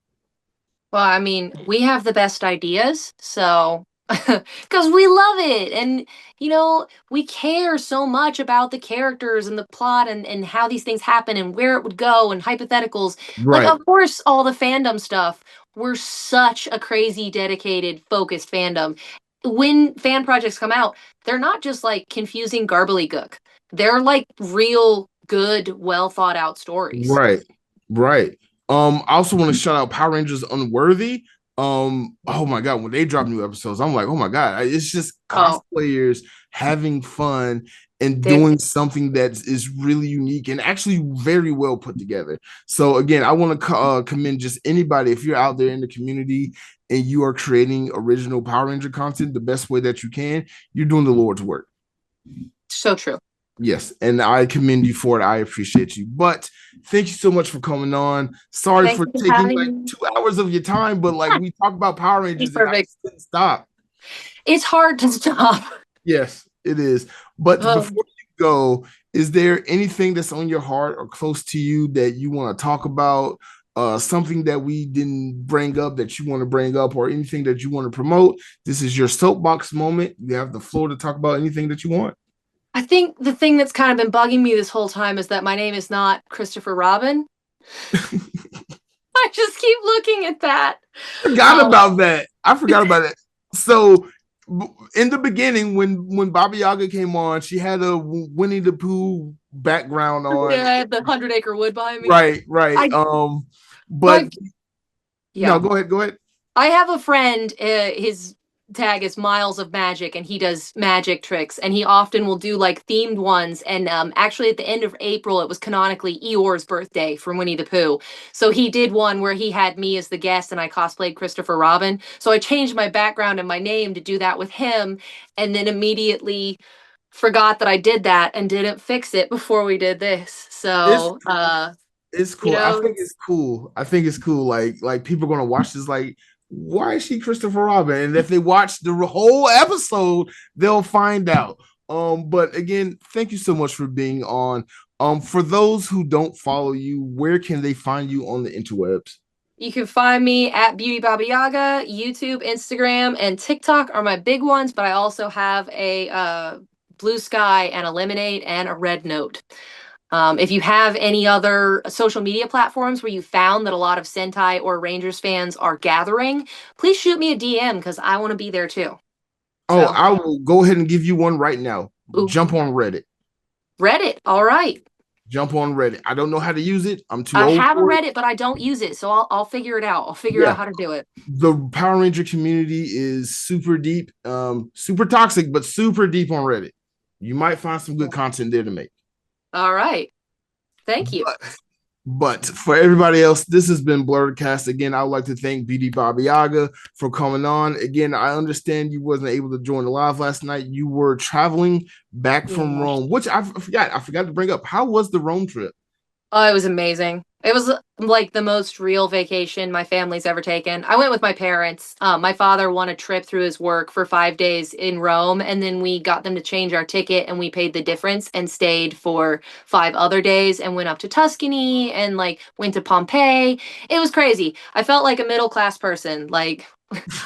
Well, I mean, we have the best ideas, so because we love it, and you know, we care so much about the characters and the plot and how these things happen and where it would go and hypotheticals. Right. Like, of course, all the fandom stuff. We're such a crazy, dedicated, focused fandom. When fan projects come out, they're not just like confusing gook. They're like real good, well thought out stories. Right. I also want to shout out Power Rangers Unworthy. Oh my god, when they drop new episodes, I'm like, oh my god, it's just cosplayers having fun and doing something that is really unique and actually very well put together. So again, I want to commend just anybody, if you're out there in the community and you are creating original Power Ranger content the best way that you can, you're doing the Lord's work. So true. Yes, and I commend you for it. I appreciate you. But thank you so much for coming on. Sorry for taking like 2 hours of your time, but like we talk about Power Rangers, and I just didn't stop. It's hard to stop. Yes, it is. But before you go, is there anything that's on your heart or close to you that you want to talk about? Something that we didn't bring up that you want to bring up, or anything that you want to promote? This is your soapbox moment. You have the floor to talk about anything that you want. I think the thing that's kind of been bugging me this whole time is that my name is not Christopher Robin. I just keep looking at that. I forgot about that. So in the beginning, when Baba Yaga came on, she had a Winnie the Pooh background on. Yeah, the 100-acre wood behind me. Right. But no, go ahead. I have a friend, his tag is Miles of Magic, and he does magic tricks, and he often will do like themed ones. And actually at the end of April, it was canonically Eeyore's birthday from Winnie the Pooh, so he did one where he had me as the guest and I cosplayed Christopher Robin. So I changed my background and my name to do that with him, and then immediately forgot that I did that and didn't fix it before we did this. So it's cool. You know, I think it's cool. Like people are gonna watch this like, why is she Christopher Robin? And if they watch the whole episode, they'll find out. But again, thank you so much for being on. For those who don't follow you, where can they find you on the interwebs? You can find me at Beauty Babayagha. YouTube, Instagram, and TikTok are my big ones, but I also have a Blue Sky and a Lemonade and a Red Note. If you have any other social media platforms where you found that a lot of Sentai or Rangers fans are gathering, please shoot me a DM because I want to be there too. I will go ahead and give you one right now. Ooh. Jump on Reddit. Reddit, all right. Jump on Reddit. I don't know how to use it. I'm too I old have a for it. Reddit, but I don't use it, so I'll figure it out. I'll figure out Yeah. how to do it. The Power Ranger community is super deep, super toxic, but super deep on Reddit. You might find some good content there to make. All right. Thank you. But for everybody else, this has been Blerdcast. Again, I would like to thank Beauty Babayagha for coming on. Again, I understand you wasn't able to join the live last night. You were traveling back from Rome, which I forgot. I forgot to bring up. How was the Rome trip? Oh, it was amazing. It was like the most real vacation my family's ever taken. I went with my parents. My father won a trip through his work for 5 days in Rome, and then we got them to change our ticket, and we paid the difference and stayed for 5 other days and went up to Tuscany and like went to Pompeii. It was crazy. I felt like a middle class person. Like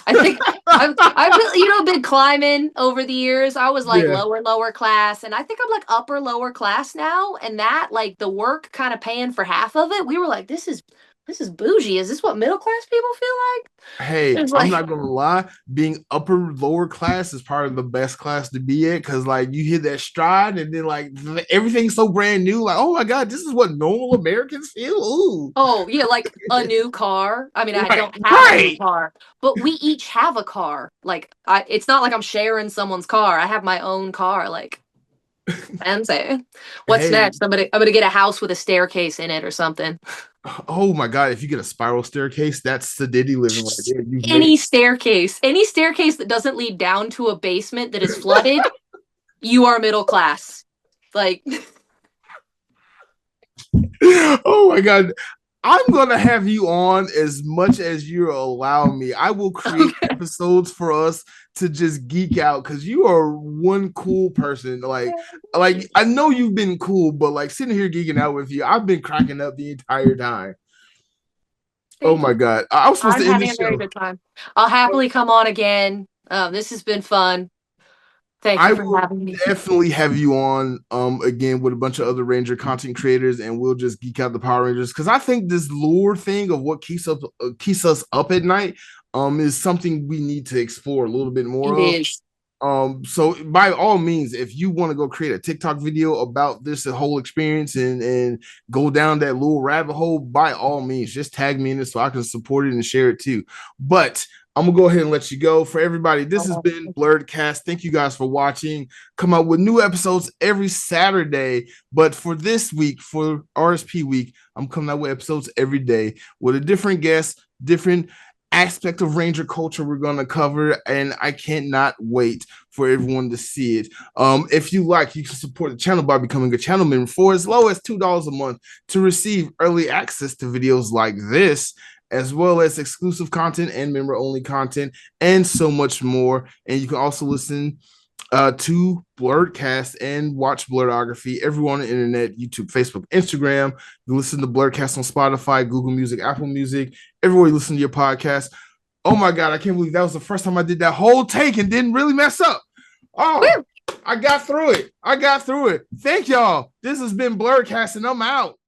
I think I've been climbing over the years. I was like Yeah. lower class, and I think I'm like upper lower class now. And that like the work kind of paying for half of it. We were like, this is bougie. Is this what middle class people feel like? Hey, It's I'm like, not gonna lie, being upper lower class is probably the best class to be at because like you hit that stride and then like everything's so brand new, like oh my god, this is what normal Americans feel. Ooh. oh yeah, like a new car. I mean, I Right, don't have a new right. car, but we each have a car. Like it's not like I'm sharing someone's car. I have my own car. Like and say, what's Hey, next? I'm gonna get a house with a staircase in it or something. oh my god, if you get a spiral staircase, that's the Diddy living right there. You've made Any staircase that doesn't lead down to a basement that is flooded, you are middle class. Like, oh my god. I'm gonna have you on as much as you allow me. I will create okay. episodes for us to just geek out because you are one cool person. Like I know you've been cool, but like sitting here geeking out with you, I've been cracking up the entire time. Oh Thank my you. god, I was supposed I'm to end having this a very show. good time. I'll happily come on again. This has been fun. Thank you I for will having me. definitely have you on again with a bunch of other Ranger content creators, and we'll just geek out the Power Rangers because I think this lore thing of what keeps us up at night is something we need to explore a little bit more It of. is. So by all means, if you want to go create a TikTok video about this whole experience and go down that little rabbit hole, by all means, just tag me in it so I can support it and share it too. But I'm gonna go ahead and let you go. For everybody, this has been Blerdcast. Thank you guys for watching. Come out with new episodes every Saturday. But for this week, for RSP week, I'm coming out with episodes every day with a different guest, different aspect of Ranger culture we're going to cover, and I cannot wait for everyone to see it. If you like, you can support the channel by becoming a channel member for as low as $2 a month to receive early access to videos like this, as well as exclusive content and member only content and so much more. And you can also listen to Blerdkast and watch Blerdography everywhere on the internet, YouTube, Facebook, Instagram. You listen to Blerdkast on Spotify, Google Music, Apple Music, everywhere you listen to your podcast. Oh my God, I can't believe that was the first time I did that whole take and didn't really mess up. Oh, I got through it. Thank y'all. This has been Blerdkast and I'm out.